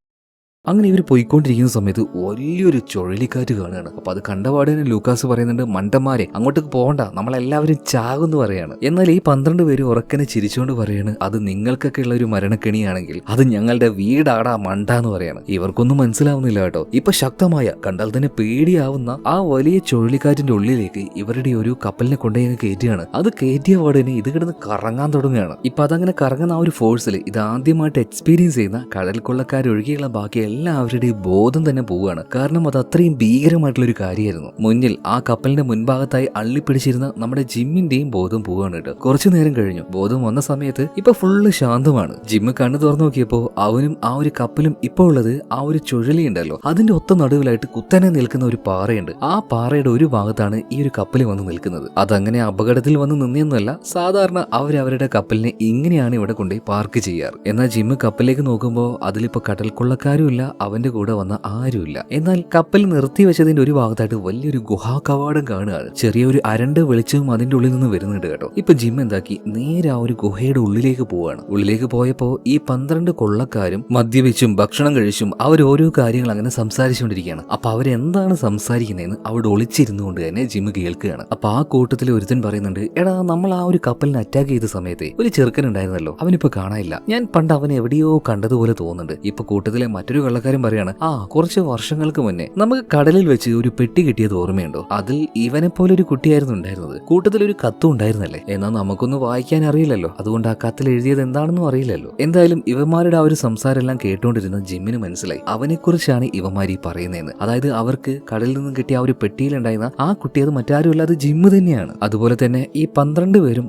അങ്ങനെ ഇവർ പോയിക്കൊണ്ടിരിക്കുന്ന സമയത്ത് വലിയൊരു ചുഴലിക്കാറ്റ് കാണുകയാണ്. അപ്പൊ അത് കണ്ടപാടേനെ ലൂക്കാസ് പറയുന്നുണ്ട്, മണ്ടന്മാരെ അങ്ങോട്ടേക്ക് പോകണ്ട, നമ്മളെല്ലാവരും ചാകുന്നു പറയാണ്. എന്നാൽ ഈ 12 പേര് ഉറക്കനെ ചിരിച്ചുകൊണ്ട് പറയാണ്, അത് നിങ്ങൾക്കൊക്കെ ഉള്ള ഒരു മരണക്കെണിയാണെങ്കിൽ അത് ഞങ്ങളുടെ വീടാടാ മണ്ട എന്ന് പറയാണ്. ഇവർക്കൊന്നും മനസ്സിലാവുന്നില്ല കേട്ടോ. ഇപ്പൊ ശക്തമായ, കണ്ടാൽ തന്നെ പേടിയാവുന്ന ആ വലിയ ചുഴലിക്കാറ്റിന്റെ ഉള്ളിലേക്ക് ഇവരുടെ ഒരു കപ്പലിനെ കൊണ്ടുപോയി കയറ്റുകയാണ്. അത് കയറ്റിയ പാടേനെ ഇത് കിടന്ന് കറങ്ങാൻ തുടങ്ങുകയാണ്. ഇപ്പൊ അതങ്ങനെ കറങ്ങുന്ന ആ ഒരു ഫോഴ്സിൽ ഇത് ആദ്യമായിട്ട് എക്സ്പീരിയൻസ് ചെയ്യുന്ന കടൽ കൊള്ളക്കാരൊഴികെയുള്ള ബാക്കി എല്ലാവരുടെയും ബോധം തന്നെ പോവുകയാണ്. കാരണം അത് അത്രയും ഭീകരമായിട്ടുള്ള ഒരു കാര്യമായിരുന്നു. മുന്നിൽ ആ കപ്പലിന്റെ മുൻഭാഗത്തായി അള്ളിപ്പിടിച്ചിരുന്ന നമ്മുടെ ജിമ്മിന്റെയും ബോധം പോവുകയാണ് കേട്ടോ. കുറച്ചു നേരം കഴിഞ്ഞു ബോധം വന്ന സമയത്ത് ഇപ്പൊ ഫുള്ള് ശാന്തമാണ്. ജിമ്മ് കണ്ണു തുറന്നു നോക്കിയപ്പോ അവനും ആ ഒരു കപ്പലും ഇപ്പൊ ഉള്ളത് ആ ഒരു ചുഴലി ഉണ്ടല്ലോ, അതിന്റെ ഒത്ത നടുവിലായിട്ട് കുത്തനെ നിൽക്കുന്ന ഒരു പാറയുണ്ട്. ആ പാറയുടെ ഒരു ഭാഗത്താണ് ഈ ഒരു കപ്പൽ വന്ന് നിൽക്കുന്നത്. അതങ്ങനെ അപകടത്തിൽ വന്ന് നിന്നൊന്നുമല്ല, സാധാരണ അവരവരുടെ കപ്പലിനെ ഇങ്ങനെയാണ് ഇവിടെ കൊണ്ടുപോയി പാർക്ക് ചെയ്യാറ്. എന്നാൽ ജിമ്മ് കപ്പലിലേക്ക് നോക്കുമ്പോൾ അതിലിപ്പോ കടൽ കൊള്ളക്കാരും ഇല്ല, അവന്റെ കൂടെ വന്ന ആരുമില്ല. എന്നാൽ കപ്പൽ നിർത്തി വെച്ചതിന്റെ ഒരു ഭാഗത്തായിട്ട് വലിയൊരു ഗുഹാ കവാടം കാണുകയാണ്. ചെറിയൊരു അരണ്ട് വെളിച്ചവും അതിന്റെ ഉള്ളിൽ നിന്ന് വരുന്നുണ്ട് കേട്ടോ. ഇപ്പൊ ജിം എന്താക്കി നേരെ ആ ഒരു ഗുഹയുടെ ഉള്ളിലേക്ക് പോവാണ്. ഉള്ളിലേക്ക് പോയപ്പോ ഈ 12 കൊള്ളക്കാരും മദ്യപിച്ചും ഭക്ഷണം കഴിച്ചും അവർ ഓരോ കാര്യങ്ങൾ അങ്ങനെ സംസാരിച്ചുകൊണ്ടിരിക്കുകയാണ്. അപ്പൊ അവരെന്താണ് സംസാരിക്കുന്നതെന്ന് അവിടെ ഒളിച്ചിരുന്നുകൊണ്ട് തന്നെ ജിം കേൾക്കുകയാണ്. അപ്പൊ ആ കൂട്ടത്തിൽ ഒരുത്തൻ പറയുന്നുണ്ട്, എടാ നമ്മൾ ആ ഒരു കപ്പലിനെ അറ്റാക്ക് ചെയ്ത സമയത്ത് ഒരു ചെറുക്കൻ ഉണ്ടായിരുന്നല്ലോ, അവനിപ്പോ കാണാനില്ല, ഞാൻ പണ്ട് അവനെ എവിടെയോ കണ്ടതുപോലെ തോന്നുന്നുണ്ട്. ഇപ്പൊ കൂട്ടത്തിലെ മറ്റൊരു കള്ളക്കാരൻ പറയാണ്, കുറച്ച് വർഷങ്ങൾക്ക് മുന്നേ നമുക്ക് കടലിൽ വെച്ച് ഒരു പെട്ടി കിട്ടിയത് ഓർമ്മയുണ്ടോ? അതിൽ ഇവനെ പോലെ ഒരു കുട്ടിയായിരുന്നു ഉണ്ടായിരുന്നത്. കൂട്ടത്തിൽ ഒരു കത്തും ഉണ്ടായിരുന്നല്ലേ? എന്നാൽ നമുക്കൊന്നും വായിക്കാൻ അറിയില്ലല്ലോ, അതുകൊണ്ട് ആ കത്തിൽ എഴുതിയത് എന്താണെന്നും അറിയില്ലല്ലോ. എന്തായാലും ഇവന്മാരുടെ ആ ഒരു സംസാരം എല്ലാം കേട്ടോണ്ടിരുന്ന ജിമ്മിന് മനസ്സിലായി അവനെക്കുറിച്ചാണ് ഇവന്മാർ ഈ പറയുന്നതെന്ന്. അതായത് അവർക്ക് കടലിൽ നിന്നും കിട്ടിയ ആ ഒരു പെട്ടിയിലുണ്ടായിരുന്ന ആ കുട്ടി അത് മറ്റാരുമല്ല, അത് ജിമ്മ് തന്നെയാണ്. അതുപോലെ തന്നെ ഈ 12 പേരും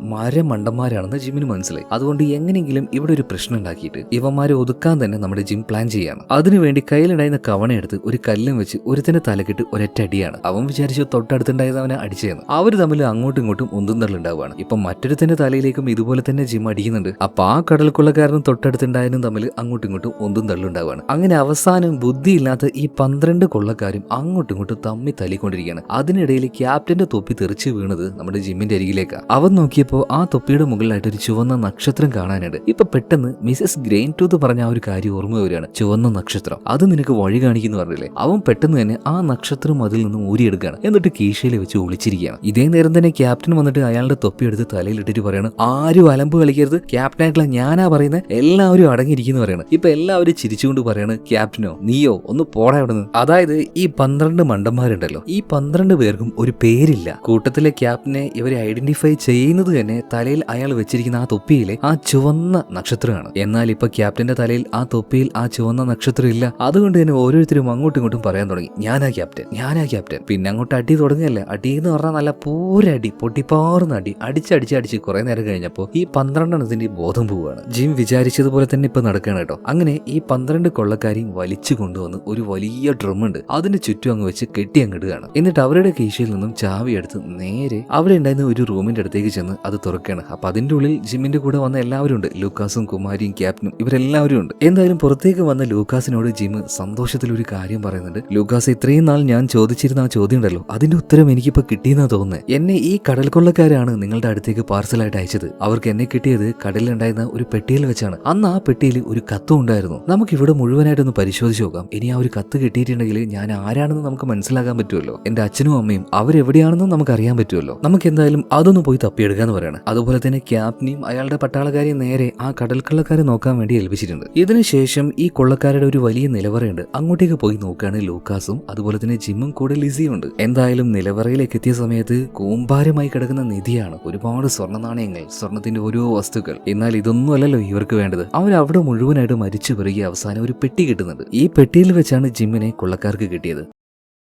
മണ്ടന്മാരാണെന്ന് ജിമ്മിന് മനസ്സിലായി. അതുകൊണ്ട് എങ്ങനെയെങ്കിലും ഇവിടെ ഒരു പ്രശ്നം ഉണ്ടാക്കിയിട്ട് ഇവന്മാരെ ഒതുക്കാൻ തന്നെ നമ്മുടെ ജിം പ്ലാൻ ചെയ്യാണ്. അതിനുവേണ്ടി കയ്യിലുണ്ടായിരുന്ന കവണയെടുത്ത് ഒരു കല്ലും വെച്ച് ഒരുത്തന്റെ തലക്കിട്ട് ഒരൊറ്റ അടിയാണ്. അവൻ വിചാരിച്ചു തൊട്ടടുത്തുണ്ടായത് അവനെ അടിച്ചതെന്ന്. അവർ തമ്മിൽ അങ്ങോട്ടും ഇങ്ങോട്ടും ഉന്തുന്തള്ളുണ്ടാവുകയാണ്. ഇപ്പൊ മറ്റൊരുത്തന്റെ തലയിലേക്കും ഇതുപോലെ തന്നെ ജിം അടിക്കുന്നുണ്ട്. അപ്പൊ ആ കടൽക്കൊള്ളക്കാരനും തൊട്ടടുത്തുണ്ടായതും തമ്മിൽ അങ്ങോട്ടും ഇങ്ങോട്ടും ഉന്തും തള്ളുണ്ടാവുകയാണ്. അങ്ങനെ അവസാനം ബുദ്ധിയില്ലാത്ത ഈ 12 കൊള്ളക്കാരും അങ്ങോട്ടും ഇങ്ങോട്ടും തമ്മി തല്ലിക്കൊണ്ടിരിക്കുകയാണ്. അതിനിടയിൽ ക്യാപ്റ്റന്റെ തൊപ്പി തെറിച്ച് വീണത് നമ്മുടെ ജിമ്മിന്റെ അരികിലേക്കാണ്. അവൻ നോക്കിയപ്പോ ആ തൊപ്പിയുടെ മുകളിലായിട്ട് ഒരു ചുവന്ന നക്ഷത്രം കാണാനുണ്ട്. ഇപ്പൊ പെട്ടെന്ന് മിസസ് ഗ്രെയിൻ ടൂത്ത് പറഞ്ഞ ആ ഒരു കാര്യം ഓർമ്മ വരികയാണ്. ചുവന്ന നക്ഷത്രം, അത് നിനക്ക് വഴി കാണിക്കുന്നു പറഞ്ഞില്ലേ. അവൻ പെട്ടെന്ന് തന്നെ ആ നക്ഷത്രം അതിൽ നിന്ന് ഊരിയെടുക്കുകയാണ്. എന്നിട്ട് കീശയിൽ വെച്ച് ഒളിച്ചിരിക്കുകയാണ്. ഇതേ നേരം തന്നെ ക്യാപ്റ്റൻ വന്നിട്ട് അയാളുടെ തൊപ്പി എടുത്ത് തലയിലിട്ടിട്ട് പറയാണ്, ആരും അലമ്പ് കളിക്കരുത്, ക്യാപ്റ്റനായിട്ടുള്ള ഞാനാ പറയുന്നത്, എല്ലാവരും അടങ്ങിയിരിക്കുന്നു പറയാണ്. ഇപ്പൊ എല്ലാവരും ചിരിച്ചുകൊണ്ട് പറയാണ്, ക്യാപ്റ്റനോ നീയോ ഒന്ന് പോടാ അവിടെ നിന്ന്. അതായത് ഈ 12 മണ്ടന്മാരുണ്ടല്ലോ, ഈ 12 പേർക്കും ഒരു പേരില്ല. കൂട്ടത്തിലെ ക്യാപ്റ്റനെ ഇവരെ ഐഡന്റിഫൈ ചെയ്യുന്നത് തന്നെ തലയിൽ അയാൾ വെച്ചിരിക്കുന്ന ആ തൊപ്പിയിലെ ആ ചുവന്ന നക്ഷത്രമാണ്. എന്നാൽ ഇപ്പൊ ക്യാപ്റ്റന്റെ തലയിൽ ആ തൊപ്പിയിൽ ആ ചുവന്ന നക്ഷത്രം ഇല്ല. അതുകൊണ്ട് തന്നെ ഓരോരുത്തരും അങ്ങോട്ടും ഇങ്ങോട്ടും പറയാൻ തുടങ്ങി, ഞാനാ ക്യാപ്റ്റൻ, ഞാനാ ക്യാപ്റ്റൻ. പിന്നെ അങ്ങോട്ട് അടി തുടങ്ങിയല്ലേ. അടി എന്ന് പറഞ്ഞാൽ നല്ല പൂരടി, പൊട്ടിപ്പാറുന്ന അടി, അടിച്ച് കുറെ നേരം കഴിഞ്ഞപ്പോ ഈ 12 ബോധം പോവുകയാണ്. ജിം വിചാരിച്ചതുപോലെ തന്നെ ഇപ്പൊ നടക്കുകയാണ് കേട്ടോ. അങ്ങനെ ഈ 12 കൊള്ളക്കാരെയും വലിച്ചു കൊണ്ടുവന്ന് ഒരു വലിയ ഡ്രം ഉണ്ട്, അതിന് ചുറ്റും അങ്ങ് വെച്ച് കെട്ടി അങ്ങിടുകയാണ്. എന്നിട്ട് അവരുടെ കീശയിൽ നിന്നും ചാവി എടുത്ത് നേരെ അവിടെ ഉണ്ടായിരുന്ന ഒരു റൂമിന്റെ അടുത്തേക്ക് ചെന്ന് അത് തുറക്കുകയാണ്. അപ്പൊ അതിന്റെ ഉള്ളിൽ ജിമ്മിന്റെ കൂടെ വന്ന എല്ലാവരും ഉണ്ട്. ലൂക്കാസും കുമാരിയും ക്യാപ്റ്റനും ഇവരെല്ലാവരും ഉണ്ട്. എന്തായാലും പുറത്തേക്ക് വന്ന ലൂക്കാസിനോട് ജിം സന്തോഷത്തിൽ ഒരു കാര്യം പറയുന്നുണ്ട്. ലൂക്കാസ്, ഇത്രയും നാൾ ഞാൻ ചോദിച്ചിരുന്ന ആ ചോദ്യം ഉണ്ടല്ലോ, അതിന്റെ ഉത്തരം എനിക്കിപ്പോ കിട്ടിയെന്നാ തോന്നുന്നത്. എന്നെ ഈ കടൽ കൊള്ളക്കാരാണ് നിങ്ങളുടെ അടുത്തേക്ക് പാർസലായിട്ട് അയച്ചത്. അവർക്ക് എന്നെ കിട്ടിയത് കടലിലുണ്ടായിരുന്ന ഒരു പെട്ടിയിൽ വെച്ചാണ്. അന്ന് ആ പെട്ടിയിൽ ഒരു കത്തും ഉണ്ടായിരുന്നു. നമുക്ക് ഇവിടെ മുഴുവനായിട്ടൊന്ന് പരിശോധിച്ച് നോക്കാം. ഇനി ആ ഒരു കത്ത് കിട്ടിയിട്ടുണ്ടെങ്കിൽ ഞാൻ ആരാണെന്ന് നമുക്ക് മനസ്സിലാക്കാൻ പറ്റുമല്ലോ. എന്റെ അച്ഛനും അമ്മയും അവരെവിടെയാണെന്നും നമുക്ക് അറിയാൻ പറ്റുമല്ലോ. നമുക്ക് എന്തായാലും അതൊന്ന് പോയി തപ്പിയെടുക്കാന്ന് പറയാണ്. അതുപോലെ തന്നെ ക്യാപ്റ്റനെയും അയാളുടെ പട്ടാളക്കാരെയും നേരെ ആ കടൽക്കൊള്ളക്കാരെ നോക്കാൻ വേണ്ടി ഏൽപ്പിച്ചിട്ടുണ്ട്. ഇതിനുശേഷം ഈ കൊള്ളക്കാരുടെ ഒരു വലിയ നിലവറയുണ്ട്, അങ്ങോട്ടേക്ക് പോയി നോക്കുകയാണ് ലൂക്കാസും അതുപോലെ തന്നെ ജിമ്മും കൂടെ ലിസിയും ഉണ്ട്. എന്തായാലും നിലവറയിലേക്ക് എത്തിയ സമയത്ത് കൂമ്പാരമായി കിടക്കുന്ന നിധിയാണ്, ഒരുപാട് സ്വർണ്ണ നാണയങ്ങൾ, സ്വർണത്തിന്റെ ഓരോ വസ്തുക്കൾ. എന്നാൽ ഇതൊന്നും അല്ലല്ലോ ഇവർക്ക് വേണ്ടത്. അവരവിടെ മുഴുവനായിട്ട് മരിച്ചു പെറുകിയ അവസാനം ഒരു പെട്ടി കിട്ടുന്നുണ്ട്. ഈ പെട്ടിയിൽ വെച്ചാണ് ജിമ്മിനെ കൊള്ളക്കാർക്ക് കിട്ടിയത്.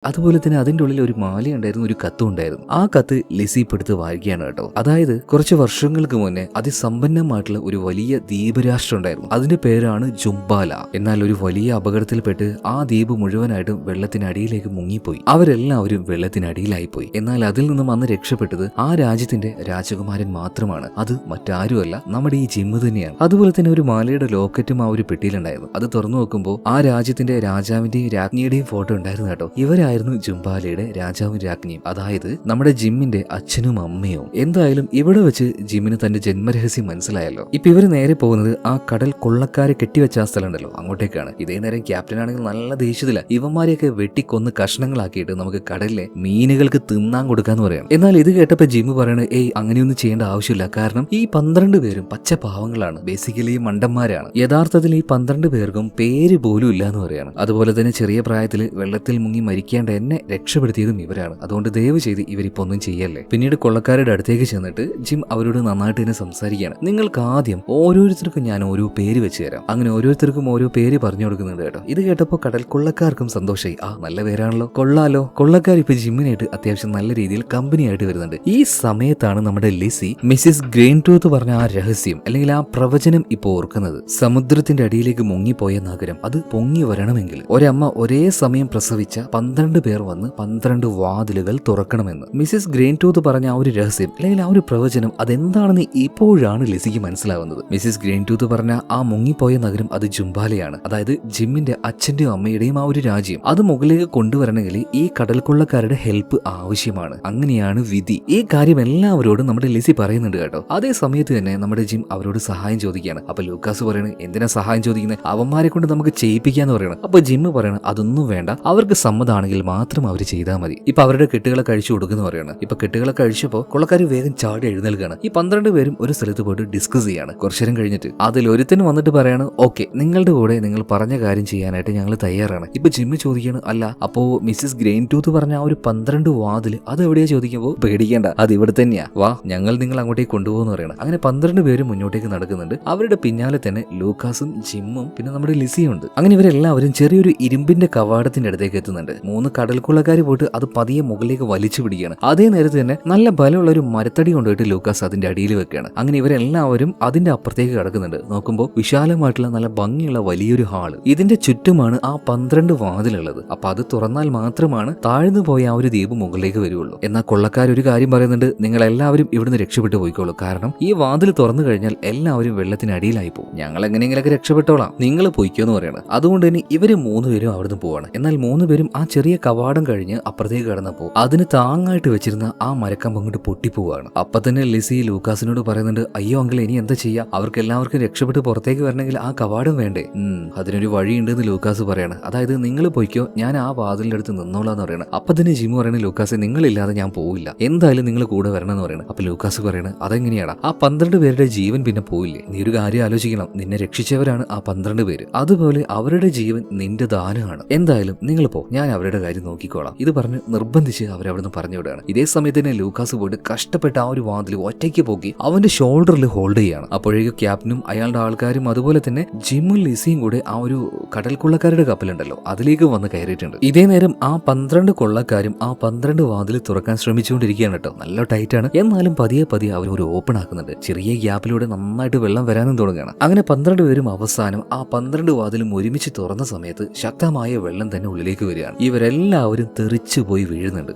അതുപോലെ തന്നെ അതിന്റെ ഉള്ളിൽ ഒരു മാല ഉണ്ടായിരുന്നു, ഒരു കത്തും ഉണ്ടായിരുന്നു. ആ കത്ത് ലിസി പെടുത്ത് വായിക്കുകയാണ് കേട്ടോ. അതായത് കുറച്ച് വർഷങ്ങൾക്ക് മുന്നേ അതിസമ്പന്നമായിട്ടുള്ള ഒരു വലിയ ദ്വീപരാഷ്ട്രം ഉണ്ടായിരുന്നു. അതിന്റെ പേരാണ് ജുംബാല. എന്നാൽ ഒരു വലിയ അപകടത്തിൽപ്പെട്ട് ആ ദ്വീപ് മുഴുവനായിട്ടും വെള്ളത്തിനടിയിലേക്ക് മുങ്ങിപ്പോയി. അവരെല്ലാവരും വെള്ളത്തിനടിയിലായി പോയി. എന്നാൽ അതിൽ നിന്നും അന്ന് രക്ഷപ്പെട്ടത് ആ രാജ്യത്തിന്റെ രാജകുമാരൻ മാത്രമാണ്. അത് മറ്റാരുമല്ല, നമ്മുടെ ഈ ജിമ്മ് തന്നെയാണ്. അതുപോലെ തന്നെ ഒരു മാലയുടെ ലോക്കറ്റും ആ ഒരു പെട്ടിയിലുണ്ടായിരുന്നു. അത് തുറന്നു നോക്കുമ്പോൾ ആ രാജ്യത്തിന്റെ രാജാവിന്റെയും രാജ്ഞിയുടെയും ഫോട്ടോ ഉണ്ടായിരുന്നു കേട്ടോ. ഇവരായിരുന്നു ജുംബാലയുടെ രാജാവും രാജ്ഞിയും, അതായത് നമ്മുടെ ജിമ്മിന്റെ അച്ഛനും അമ്മയും. എന്തായാലും ഇവിടെ വെച്ച് ജിമ്മിന് തന്റെ ജന്മരഹസ്യം മനസ്സിലായല്ലോ. ഇപ്പൊ ഇവര് നേരെ പോകുന്നത് ആ കടൽ കൊള്ളക്കാരെ കെട്ടിവെച്ച ആ സ്ഥലം ഉണ്ടല്ലോ, അങ്ങോട്ടേക്കാണ്. ഇതേ നേരം ക്യാപ്റ്റൻ ആണെങ്കിൽ നല്ല ദേഷ്യത്തില. ഇവന്മാരെയൊക്കെ വെട്ടിക്കൊന്ന് കഷ്ണങ്ങളാക്കിയിട്ട് നമുക്ക് കടലിലെ മീനുകൾക്ക് തിന്നാൻ കൊടുക്കാന്ന് പറയാം. എന്നാൽ ഇത് കേട്ടപ്പോ ജിമ്മ് പറയണത്, ഏയ് അങ്ങനെയൊന്നും ചെയ്യേണ്ട ആവശ്യമില്ല. കാരണം ഈ 12 പേരും പച്ച പാവങ്ങളാണ്, ബേസിക്കലി മണ്ടന്മാരാണ്. യഥാർത്ഥത്തിൽ ഈ 12 പേർക്കും പേര് പോലും ഇല്ല എന്ന് പറയാണ്. അതുപോലെ തന്നെ ചെറിയ പ്രായത്തിൽ വെള്ളത്തിൽ മുങ്ങി മരിക്കേണ്ട എന്നെ രക്ഷപ്പെടുത്തിയതും ഇവരാണ്. അതുകൊണ്ട് ദയവ് ചെയ്ത് ഇവരിപ്പോ ഒന്നും ചെയ്യല്ലേ. പിന്നീട് കൊള്ളക്കാരുടെ അടുത്തേക്ക് ചെന്നിട്ട് ജിം അവരോട് നന്നായിട്ട് തന്നെ സംസാരിക്കുകയാണ്. നിങ്ങൾക്ക് ആദ്യം ഓരോരുത്തർക്കും ഞാൻ ഓരോ പേര് വെച്ച് തരാം. അങ്ങനെ ഓരോരുത്തർക്കും ഓരോ പേര് പറഞ്ഞു കൊടുക്കുന്നുണ്ട് കേട്ടോ. ഇത് കേട്ടപ്പോൾ കടൽ കൊള്ളക്കാർക്കും സന്തോഷമായി. ആ നല്ല പേരാണല്ലോ, കൊള്ളാലോ. കൊള്ളക്കാർ ഇപ്പൊ ജിമ്മിനായിട്ട് അത്യാവശ്യം നല്ല രീതിയിൽ കമ്പനിയായിട്ട് വരുന്നുണ്ട്. ഈ സമയത്താണ് നമ്മുടെ ലിസി മിസ്സിസ് ഗ്രെയിൻ ടൂത്ത് പറഞ്ഞ ആ രഹസ്യം അല്ലെങ്കിൽ ആ പ്രവചനം ഇപ്പൊ ഓർക്കുന്നത്. സമുദ്രത്തിന്റെ അടിയിലേക്ക് മുങ്ങിപ്പോയ നഗരം അത് പൊങ്ങി വരണമെങ്കിൽ ഒരമ്മ ഒരേ സമയം പ്രസവിച്ച 12 പേർ വന്ന് 12 വാതിലുകൾ തുറക്കണമെന്ന് മിസ്സിസ് ഗ്രെയിൻ ടൂത്ത് പറഞ്ഞ ആ ഒരു രഹസ്യം അല്ലെങ്കിൽ ആ ഒരു പ്രവചനം അതെന്താണെന്ന് ഇപ്പോഴാണ് ലിസിക്ക് മനസ്സിലാവുന്നത്. മിസ്സിസ് ഗ്രെയിൻ ടൂത്ത് പറഞ്ഞ ആ മുങ്ങിപ്പോയ നഗരം അത് ജുംബാലയാണ്. അതായത് ജിമ്മിന്റെ അച്ഛന്റെയും അമ്മയുടെയും ആ ഒരു രാജ്യം അത് മുകളിലേക്ക് കൊണ്ടുവരണമെങ്കിൽ ഈ കടൽക്കൊള്ളക്കാരുടെ ഹെൽപ്പ് ആവശ്യമാണ്. അങ്ങനെയാണ് വിധി. ഈ കാര്യം എല്ലാവരോടും നമ്മുടെ ലിസി പറയുന്നുണ്ട് കേട്ടോ. അതേ സമയത്ത് തന്നെ നമ്മുടെ ജിം അവരോട് സഹായം ചോദിക്കുകയാണ്. അപ്പൊ ലൂക്കാസ് പറയണത്, എന്തിനാ സഹായം ചോദിക്കുന്നത്, അവന്മാരെ കൊണ്ട് നമുക്ക് ചെയ്യിപ്പിക്കാന്ന് പറയണം. അപ്പൊ ജിമ്മ് പറയണം, അതൊന്നും വേണ്ട, അവർക്ക് സമ്മതമാണെങ്കിൽ മാത്രം അവർ ചെയ്താൽ മതി. ഇപ്പൊ അവരുടെ കെട്ടുകളെ കഴിച്ചു കൊടുക്കുന്ന പറയാണ്. ഇപ്പൊ കെട്ടുകളെ കഴിച്ചപ്പോ കൊള്ളക്കാർ വേഗം ചാടി എഴുന്നേൽക്കുകയാണ്. ഈ 12 പേരും ഒരു സ്ഥലത്ത് പോയിട്ട് ഡിസ്കസ് ചെയ്യാണ്. കുറച്ചു നേരം കഴിഞ്ഞിട്ട് അതിൽ ഒരുത്തന് വന്നിട്ട് പറയാണ്, ഓക്കെ, നിങ്ങളുടെ കൂടെ നിങ്ങൾ പറഞ്ഞ കാര്യം ചെയ്യാനായിട്ട് ഞങ്ങൾ തയ്യാറാണ്. ഇപ്പൊ ജിമ്മ് ചോദിക്കുകയാണ്, അല്ല അപ്പോ മിസ്സിസ് ഗ്രെയിൻ ടൂത്ത് പറഞ്ഞ ആ ഒരു 12 വാതിൽ അത് എവിടെയാ ചോദിക്കുമ്പോൾ, പേടിക്കേണ്ട, അത് ഇവിടെ തന്നെയാ, വാ ഞങ്ങൾ നിങ്ങൾ അങ്ങോട്ടേക്ക് കൊണ്ടുപോകുന്ന പറയണം. അങ്ങനെ 12 പേരും മുന്നോട്ടേക്ക് നടക്കുന്നുണ്ട്. അവരുടെ പിന്നാലെ തന്നെ ലൂക്കാസും ജിമ്മും പിന്നെ നമ്മുടെ ലിസിയും ഉണ്ട്. അങ്ങനെ ഇവരെല്ലാവരും ചെറിയൊരു ഇരുമ്പിന്റെ കവാടത്തിന്റെ അടുത്തേക്ക് എത്തുന്നുണ്ട്. 3 മൂന്ന് കടൽക്കൊള്ളക്കാർ പോയിട്ട് അത് പതിയെ മുകളിലേക്ക് വലിച്ചു പിടിക്കുകയാണ്. അതേ നേരത്ത് തന്നെ നല്ല ബലമുള്ള ഒരു മരത്തടി കൊണ്ടുപോയിട്ട് ലൂക്കാസ് അതിന്റെ അടിയിൽ വെക്കുകയാണ്. അങ്ങനെ ഇവരെല്ലാവരും അതിന്റെ അപ്പുറത്തേക്ക് കിടക്കുന്നുണ്ട്. നോക്കുമ്പോൾ വിശാലമായിട്ടുള്ള നല്ല ഭംഗിയുള്ള വലിയൊരു ഹാള്, ഇതിന്റെ ചുറ്റുമാണ് ആ 12 വാതിലുള്ളത്. അപ്പൊ അത് തുറന്നാൽ മാത്രമാണ് താഴ്ന്നു പോയ ആ ഒരു ദ്വീപ് മുകളിലേക്ക് വരുള്ളൂ. എന്നാൽ കൊള്ളക്കാർ ഒരു കാര്യം പറയുന്നുണ്ട്, നിങ്ങൾ എല്ലാവരും ഇവിടുന്ന് രക്ഷപ്പെട്ടു പോയിക്കോളൂ, കാരണം ഈ വാതിൽ തുറന്നു കഴിഞ്ഞാൽ എല്ലാവരും വെള്ളത്തിനടിയിലായി പോകും, ഞങ്ങൾ എങ്ങനെയെങ്കിലൊക്കെ രക്ഷപ്പെട്ടോളാം, നിങ്ങൾ പൊയ്ക്കോ എന്ന് പറയാണ്. അതുകൊണ്ട് തന്നെ ഇവര് 3 പേരും അവിടുന്ന് പോവാണ്. എന്നാൽ 3 പേരും ആ ചെറിയ കവാടം കഴിഞ്ഞ് അപ്പുറത്തേക്ക് കടന്നപ്പോൾ അതിന് താങ്ങായിട്ട് വെച്ചിരുന്ന ആ മരക്കമ്പ് അങ്ങോട്ട് പൊട്ടിപ്പോവാണ്. അപ്പൊ തന്നെ ലിസി ലൂക്കാസിനോട് പറയുന്നുണ്ട്, അയ്യോ അങ്കിൾ ഇനി എന്താ ചെയ്യാ, അവർക്ക് എല്ലാവർക്കും രക്ഷപ്പെട്ട് പുറത്തേക്ക് വരണമെങ്കിൽ ആ കവാടം വേണ്ടേ? അതിനൊരു വഴിയുണ്ടെന്ന് ലൂക്കാസ് പറയാണ്. അതായത് നിങ്ങൾ പൊയ്ക്കോ, ഞാൻ ആ വാതിലിന്റെ അടുത്ത് നിന്നോളാന്ന് പറയണം. അപ്പൊ തന്നെ ജിമ്മു പറയണ, ലൂക്കാസ് നിങ്ങളില്ലാതെ ഞാൻ പോവില്ല, എന്തായാലും നിങ്ങൾ കൂടെ വരണം എന്ന് പറയണം. അപ്പൊ ലൂക്കാസ് പറയണ, അതെങ്ങനെയാണ് ആ 12 പേരുടെ ജീവൻ പിന്നെ പോയില്ലേ? നീ ഒരു കാര്യം ആലോചിക്കണം, നിന്നെ രക്ഷിച്ചവരാണ് ആ 12 പേര്, അതുപോലെ അവരുടെ ജീവൻ നിന്റെ ദാനമാണ്. എന്തായാലും നിങ്ങൾ പോ, ഞാൻ അവരുടെ കാര്യം നോക്കിക്കോളാം. ഇത് പറഞ്ഞ് നിർബന്ധിച്ച് അവരവിടുന്ന് പറഞ്ഞു വിടുകയാണ്. ഇതേ സമയത്ത് തന്നെ ലൂക്കാസ് പോയിട്ട് കഷ്ടപ്പെട്ട ആ ഒരു വാതിൽ ഒറ്റയ്ക്ക് പോക്കി അവന്റെ ഷോൾഡറിൽ ഹോൾഡ് ചെയ്യാണ്. അപ്പോഴേക്കും ക്യാപ്റ്റനും അയാളുടെ ആൾക്കാരും അതുപോലെ തന്നെ ജിമ്മും ലിസിയും കൂടെ ആ ഒരു കടൽക്കൊള്ളക്കാരുടെ കപ്പലുണ്ടല്ലോ അതിലേക്ക് വന്ന് കയറിയിട്ടുണ്ട്. ഇതേ നേരം ആ 12 കൊള്ളക്കാരും ആ 12 വാതിൽ തുറക്കാൻ ശ്രമിച്ചുകൊണ്ടിരിക്കുകയാണ് കേട്ടോ. നല്ല ടൈറ്റ് ആണ്, എന്നാലും പതിയെ പതിയെ അവർ ഒരു ഓപ്പൺ ആക്കുന്നുണ്ട്. ചെറിയ ഗ്യാപ്പിലൂടെ നന്നായിട്ട് വെള്ളം വരാനും തുടങ്ങുകയാണ്. അങ്ങനെ 12 പേരും അവസാനം ആ 12 വാതിലും ഒരുമിച്ച് തുറന്ന സമയത്ത് ശക്തമായ വെള്ളം തന്നെ ഉള്ളിലേക്ക് വരികയാണ്. ഇവരെല്ലാവരും തെറിച്ചു പോയി വീഴുന്നുണ്ട്.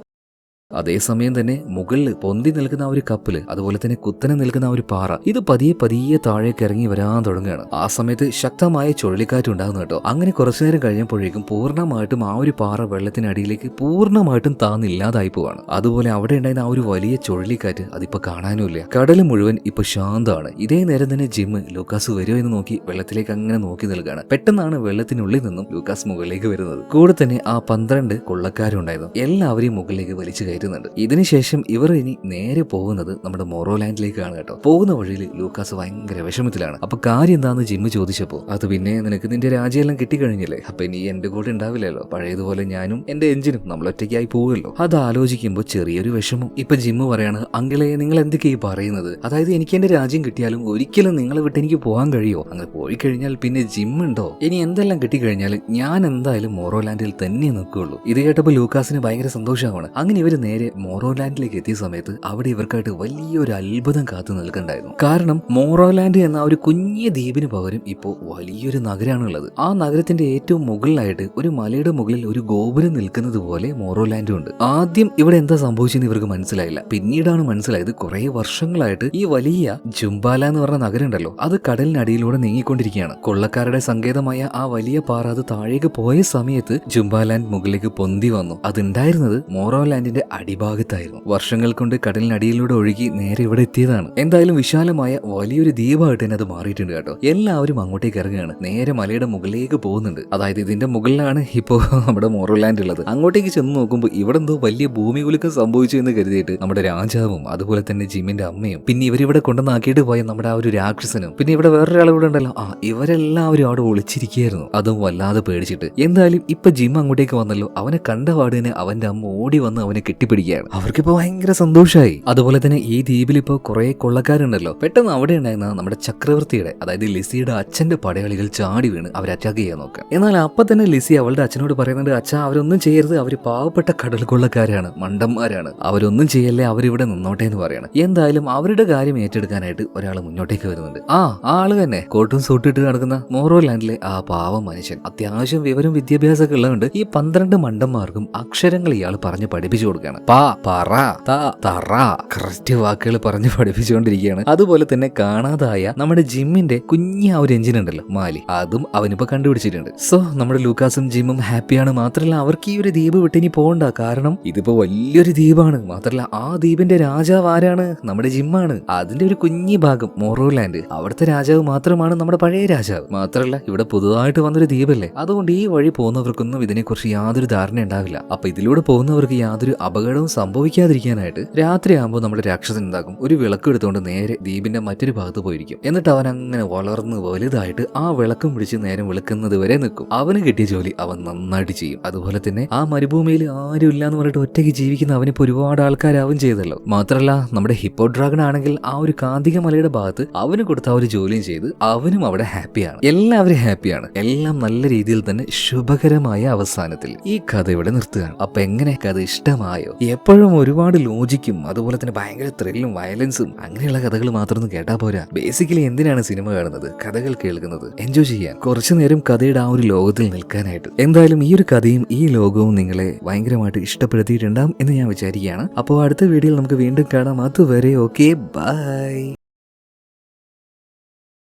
അതേസമയം തന്നെ മുകളിൽ പൊന്തി നിൽക്കുന്ന ആ ഒരു കപ്പല്, അതുപോലെ തന്നെ കുത്തനെ നിൽക്കുന്ന ആ ഒരു പാറ, ഇത് പതിയെ പതിയെ താഴേക്ക് ഇറങ്ങി വരാൻ തുടങ്ങുകയാണ്. ആ സമയത്ത് ശക്തമായ ചുഴലിക്കാറ്റ് ഉണ്ടാകുന്നു കേട്ടോ. അങ്ങനെ കുറച്ചു നേരം കഴിഞ്ഞപ്പോഴേക്കും പൂർണ്ണമായിട്ടും ആ ഒരു പാറ വെള്ളത്തിനടിയിലേക്ക് പൂർണ്ണമായിട്ടും താന്നില്ലാതായി പോവാണ്. അതുപോലെ അവിടെ ഉണ്ടായിരുന്ന ആ ഒരു വലിയ ചുഴലിക്കാറ്റ് അതിപ്പോ കാണാനുമില്ല. കടൽ മുഴുവൻ ഇപ്പൊ ശാന്തമാണ്. ഇതേ നേരം തന്നെ ജിമ്മ് ലൂക്കാസ് വരുമോ എന്ന് നോക്കി വെള്ളത്തിലേക്ക് അങ്ങനെ നോക്കി നിൽക്കുകയാണ്. പെട്ടെന്നാണ് വെള്ളത്തിനുള്ളിൽ നിന്നും ലൂക്കാസ് മുകളിലേക്ക് വരുന്നത്. കൂടെ തന്നെ ആ 12 കൊള്ളക്കാരുണ്ടായിരുന്നു, എല്ലാവരെയും മുകളിലേക്ക് വലിച്ചു കയറ്റുന്നുണ്ട്. ഇതിനുശേഷം ഇവർ ഇനി നേരെ പോകുന്നത് നമ്മുടെ മൊറോലാൻഡിലേക്കാണ് കേട്ടോ. പോകുന്ന വഴിയിൽ ലൂക്കാസ് ഭയങ്കര വിഷമത്തിലാണ്. അപ്പൊ കാര്യം എന്താന്ന് ജിമ്മ് ചോദിച്ചപ്പോ, അത് പിന്നെ നിനക്ക് നിന്റെ രാജ്യമെല്ലാം കിട്ടിക്കഴിഞ്ഞില്ലേ, അപ്പൊ ഇനി എന്റെ കൂടെ ഉണ്ടാവില്ലല്ലോ, പഴയതുപോലെ ഞാനും എന്റെ എഞ്ചിനും നമ്മൾ ഒറ്റയ്ക്കായി പോവുമല്ലോ. അത് ആലോചിക്കുമ്പോൾ ചെറിയൊരു വിഷമം. ഇപ്പൊ ജിമ്മ് പറയാണ്, അങ്കിളെ നിങ്ങൾ എന്തൊക്കെയായി പറയുന്നത്, അതായത് എനിക്ക് എന്റെ രാജ്യം കിട്ടിയാലും ഒരിക്കലും നിങ്ങളെ വിട്ട് എനിക്ക് പോകാൻ കഴിയോ? അങ്ങനെ പോയി കഴിഞ്ഞാൽ പിന്നെ ജിമ്മുണ്ടോ? ഇനി എന്തെല്ലാം കിട്ടിക്കഴിഞ്ഞാൽ ഞാൻ എന്തായാലും മൊറോലാൻഡിൽ തന്നെ നിൽക്കുകയുള്ളൂ. ഇത് കേട്ടപ്പോൾ ലൂക്കാസിന് ഭയങ്കര സന്തോഷമാണ്. അങ്ങനെ ഇവര് നേരെ മൊറോലാൻഡിലേക്ക് എത്തിയ സമയത്ത് അവിടെ ഇവർക്കായിട്ട് വലിയൊരു അത്ഭുതം കാത്തു നിൽക്കണ്ടായിരുന്നു. കാരണം മൊറോലാൻഡ് എന്ന ഒരു കുഞ്ഞു ദ്വീപിന് പകരം ഇപ്പോൾ വലിയൊരു നഗരമാണുള്ളത്. ആ നഗരത്തിന്റെ ഏറ്റവും മുകളിലായിട്ട് ഒരു മലയുടെ മുകളിൽ ഒരു ഗോപുരം നിൽക്കുന്നത് പോലെ മൊറോലാൻഡും ഉണ്ട്. ആദ്യം ഇവിടെ എന്താ സംഭവിച്ചെന്ന് ഇവർക്ക് മനസ്സിലായില്ല. പിന്നീടാണ് മനസ്സിലായത്, കുറെ വർഷങ്ങളായിട്ട് ഈ വലിയ ജുംബാല എന്ന് പറഞ്ഞ നഗരം ഉണ്ടല്ലോ അത് കടലിനടിയിലൂടെ നീങ്ങിക്കൊണ്ടിരിക്കുകയാണ്. കൊള്ളക്കാരുടെ സങ്കേതമായ ആ വലിയ പാറ അത് താഴേക്ക് പോയ സമയത്ത് ജുംബാലാൻഡ് മുകളിലേക്ക് പൊന്തി വന്നു. അതുണ്ടായിരുന്നത് മൊറോലാൻഡിന്റെ അടിഭാഗത്തായിരുന്നു. വർഷങ്ങൾ കൊണ്ട് കടലിനടിയിലൂടെ ഒഴുകി നേരെ ഇവിടെ എത്തിയതാണ്. എന്തായാലും വിശാലമായ വലിയൊരു ദ്വീപായിട്ട് തന്നെ അത് മാറിയിട്ടുണ്ട് കേട്ടോ. എല്ലാവരും അങ്ങോട്ടേക്ക് ഇറങ്ങുകയാണ്, നേരെ മലയുടെ മുകളിലേക്ക് പോകുന്നുണ്ട്. അതായത് ഇതിന്റെ മുകളിലാണ് ഇപ്പോ നമ്മുടെ മൊറോലാൻഡ് ഉള്ളത്. അങ്ങോട്ടേക്ക് ചെന്ന് നോക്കുമ്പോൾ ഇവിടെ എന്തോ വലിയ ഭൂമി കുലുക്കം സംഭവിച്ചു എന്ന് കരുതിയിട്ട് നമ്മുടെ രാജാവും അതുപോലെ തന്നെ ജിമ്മിന്റെ അമ്മയും പിന്നെ ഇവരിവിടെ കൊണ്ടുവന്നാക്കിയിട്ട് പോയ നമ്മുടെ ആ ഒരു രാക്ഷസനും പിന്നെ ഇവിടെ വേറൊരാൾ ഇവിടെ ഉണ്ടല്ലോ, ഇവരെല്ലാവരും അവിടെ ഒളിച്ചിരിക്കുകയായിരുന്നു. അതും വല്ലാതെ പേടിച്ചിട്ട്. എന്തായാലും ഇപ്പൊ ജിം അങ്ങോട്ടേക്ക് വന്നല്ലോ, അവനെ കണ്ട പാടിന് അവന്റെ അമ്മ ഓടി വന്ന് അവനെ കെട്ടിപ്പിടിക്കുകയാണ്. അവർക്കിപ്പോ ഭയങ്കര സന്തോഷമായി. അതുപോലെ തന്നെ ഈ ദ്വീപിൽ ഇപ്പോ കുറെ കൊള്ളക്കാരുണ്ടല്ലോ. പെട്ടെന്ന് അവിടെ ഉണ്ടായിരുന്ന നമ്മുടെ ചക്രവർത്തിയുടെ, അതായത് ലിസിയുടെ അച്ഛന്റെ പടയാളികൾ ചാടി വീണ് അവരെ അറ്റാക്ക് ചെയ്യാൻ നോക്കാം. എന്നാൽ അപ്പൊ തന്നെ ലിസി അവളുടെ അച്ഛനോട് പറയുന്നുണ്ട്, അച്ഛാ അവരൊന്നും ചെയ്യരുത്, അവര് പാവപ്പെട്ട കടൽ കൊള്ളക്കാരാണ്, മണ്ടന്മാരാണ്, അവരൊന്നും ചെയ്യല്ലേ, അവരിവിടെ നിന്നോട്ടെ എന്ന് പറയണം. എന്തായാലും അവരുടെ കാര്യം ഏറ്റെടുക്കാനായിട്ട് ഒരാൾ മുന്നോട്ടേക്ക് വരുന്നുണ്ട്. ആ ആള് തന്നെ കോട്ടും സൂട്ടിട്ട് നടക്കുന്ന മൊറോലാൻഡിലെ ആ പാവം മനുഷ്യൻ. അത്യാവശ്യം വിവരം വിദ്യാഭ്യാസമൊക്കെ ഉള്ളതുകൊണ്ട് ഈ 12 മണ്ടന്മാർക്കും അക്ഷരങ്ങൾ ഇയാൾ പറഞ്ഞ് പഠിപ്പിച്ചു കൊടുക്കുകയാണ്. പാ പറ ത തറ കറക്റ്റ് വാക്കുകൾ പറഞ്ഞ് പഠിപ്പിച്ചുകൊണ്ടിരിക്കുകയാണ്. അതുപോലെ തന്നെ കാണാതായ നമ്മുടെ ജിമ്മിന്റെ കുഞ്ഞ ഒരു എഞ്ചിൻ ഉണ്ടല്ലോ മാലി, അതും അവനിപ്പോ കണ്ടുപിടിച്ചിട്ടുണ്ട്. സോ നമ്മുടെ ലൂക്കാസും ജിമ്മും ഹാപ്പിയാണ്. മാത്രമല്ല അവർക്ക് ഈ ഒരു ദ്വീപ് വിട്ടിനി പോകണ്ട, കാരണം ഇതിപ്പോ വലിയൊരു ദ്വീപാണ്. മാത്രമല്ല ആ ദ്വീപിന്റെ രാജാവ് ആരാണ്? നമ്മുടെ ജിമ്മാണ്. അതിന്റെ ഒരു കുഞ്ഞി ഭാഗം മൊറോലാൻഡ്, അവിടുത്തെ രാജാവ് മാത്രമാണ് നമ്മുടെ പഴയ രാജാവ്. മാത്രമല്ല ഇവിടെ പുതുതായിട്ട് വന്നൊരു ദ്വീപല്ലേ, അതുകൊണ്ട് ഈ വഴി പോകുന്നവർക്കൊന്നും ഇതിനെക്കുറിച്ച് യാതൊരു ധാരണ ഉണ്ടാവില്ല. അപ്പൊ ഇതിലൂടെ പോകുന്നവർക്ക് യാതൊരു അപകട അപകടവും സംഭവിക്കാതിരിക്കാനായിട്ട് രാത്രിയാകുമ്പോൾ നമ്മുടെ രാക്ഷസൻ എന്താക്കും, ഒരു വിളക്ക് എടുത്തുകൊണ്ട് നേരെ ദ്വീപിന്റെ മറ്റൊരു ഭാഗത്ത് പോയിരിക്കും. എന്നിട്ട് അവൻ അങ്ങനെ വളർന്ന് വലുതായിട്ട് ആ വിളക്കും പിടിച്ച് നേരം വിളക്കുന്നത് വരെ നിൽക്കും. അവന് കിട്ടിയ ജോലി അവൻ നന്നായിട്ട് ചെയ്യും. അതുപോലെ തന്നെ ആ മരുഭൂമിയിൽ ആരും ഇല്ല എന്ന് പറഞ്ഞിട്ട് ഒറ്റയ്ക്ക് ജീവിക്കുന്ന അവനിപ്പോൾ ഒരുപാട് ആൾക്കാരാവും ചെയ്തല്ലോ. മാത്രമല്ല നമ്മുടെ ഹിപ്പോ ഡ്രാഗൺ ആണെങ്കിൽ ആ ഒരു കാന്തിക മലയുടെ ഭാഗത്ത് അവന് കൊടുത്ത ആ ഒരു ജോലിയും ചെയ്ത് അവനും അവിടെ ഹാപ്പിയാണ്. എല്ലാവരും ഹാപ്പിയാണ്. എല്ലാം നല്ല രീതിയിൽ തന്നെ ശുഭകരമായ അവസാനത്തിൽ ഈ കഥ ഇവിടെ നിർത്തുകയാണ്. അപ്പൊ എങ്ങനെ കഥ ഇഷ്ടമായോ? എപ്പോഴും ഒരുപാട് ലോജിക്കും അതുപോലെ തന്നെ ഭയങ്കര ത്രില്ലും വയലൻസും അങ്ങനെയുള്ള കഥകൾ മാത്രമൊന്നും കേട്ടാ പോരാ. ബേസിക്കലി എന്തിനാണ് സിനിമ കാണുന്നത്? കഥകൾ കേൾക്കുന്നത് എൻജോയ് ചെയ്യാൻ, കുറച്ചു നേരം കഥയുടെ ആ ഒരു ലോകത്തിൽ നിൽക്കാനായിട്ട്. എന്തായാലും ഈ ഒരു കഥയും ഈ ലോകവും നിങ്ങളെ ഭയങ്കരമായിട്ട് ഇഷ്ടപ്പെടുത്തിയിട്ടുണ്ടാവും എന്ന് ഞാൻ വിചാരിക്കുകയാണ്. അപ്പോൾ അടുത്ത വീഡിയോയിൽ നമുക്ക് വീണ്ടും കാണാം. അതുവരെ ഓക്കെ, ബൈ.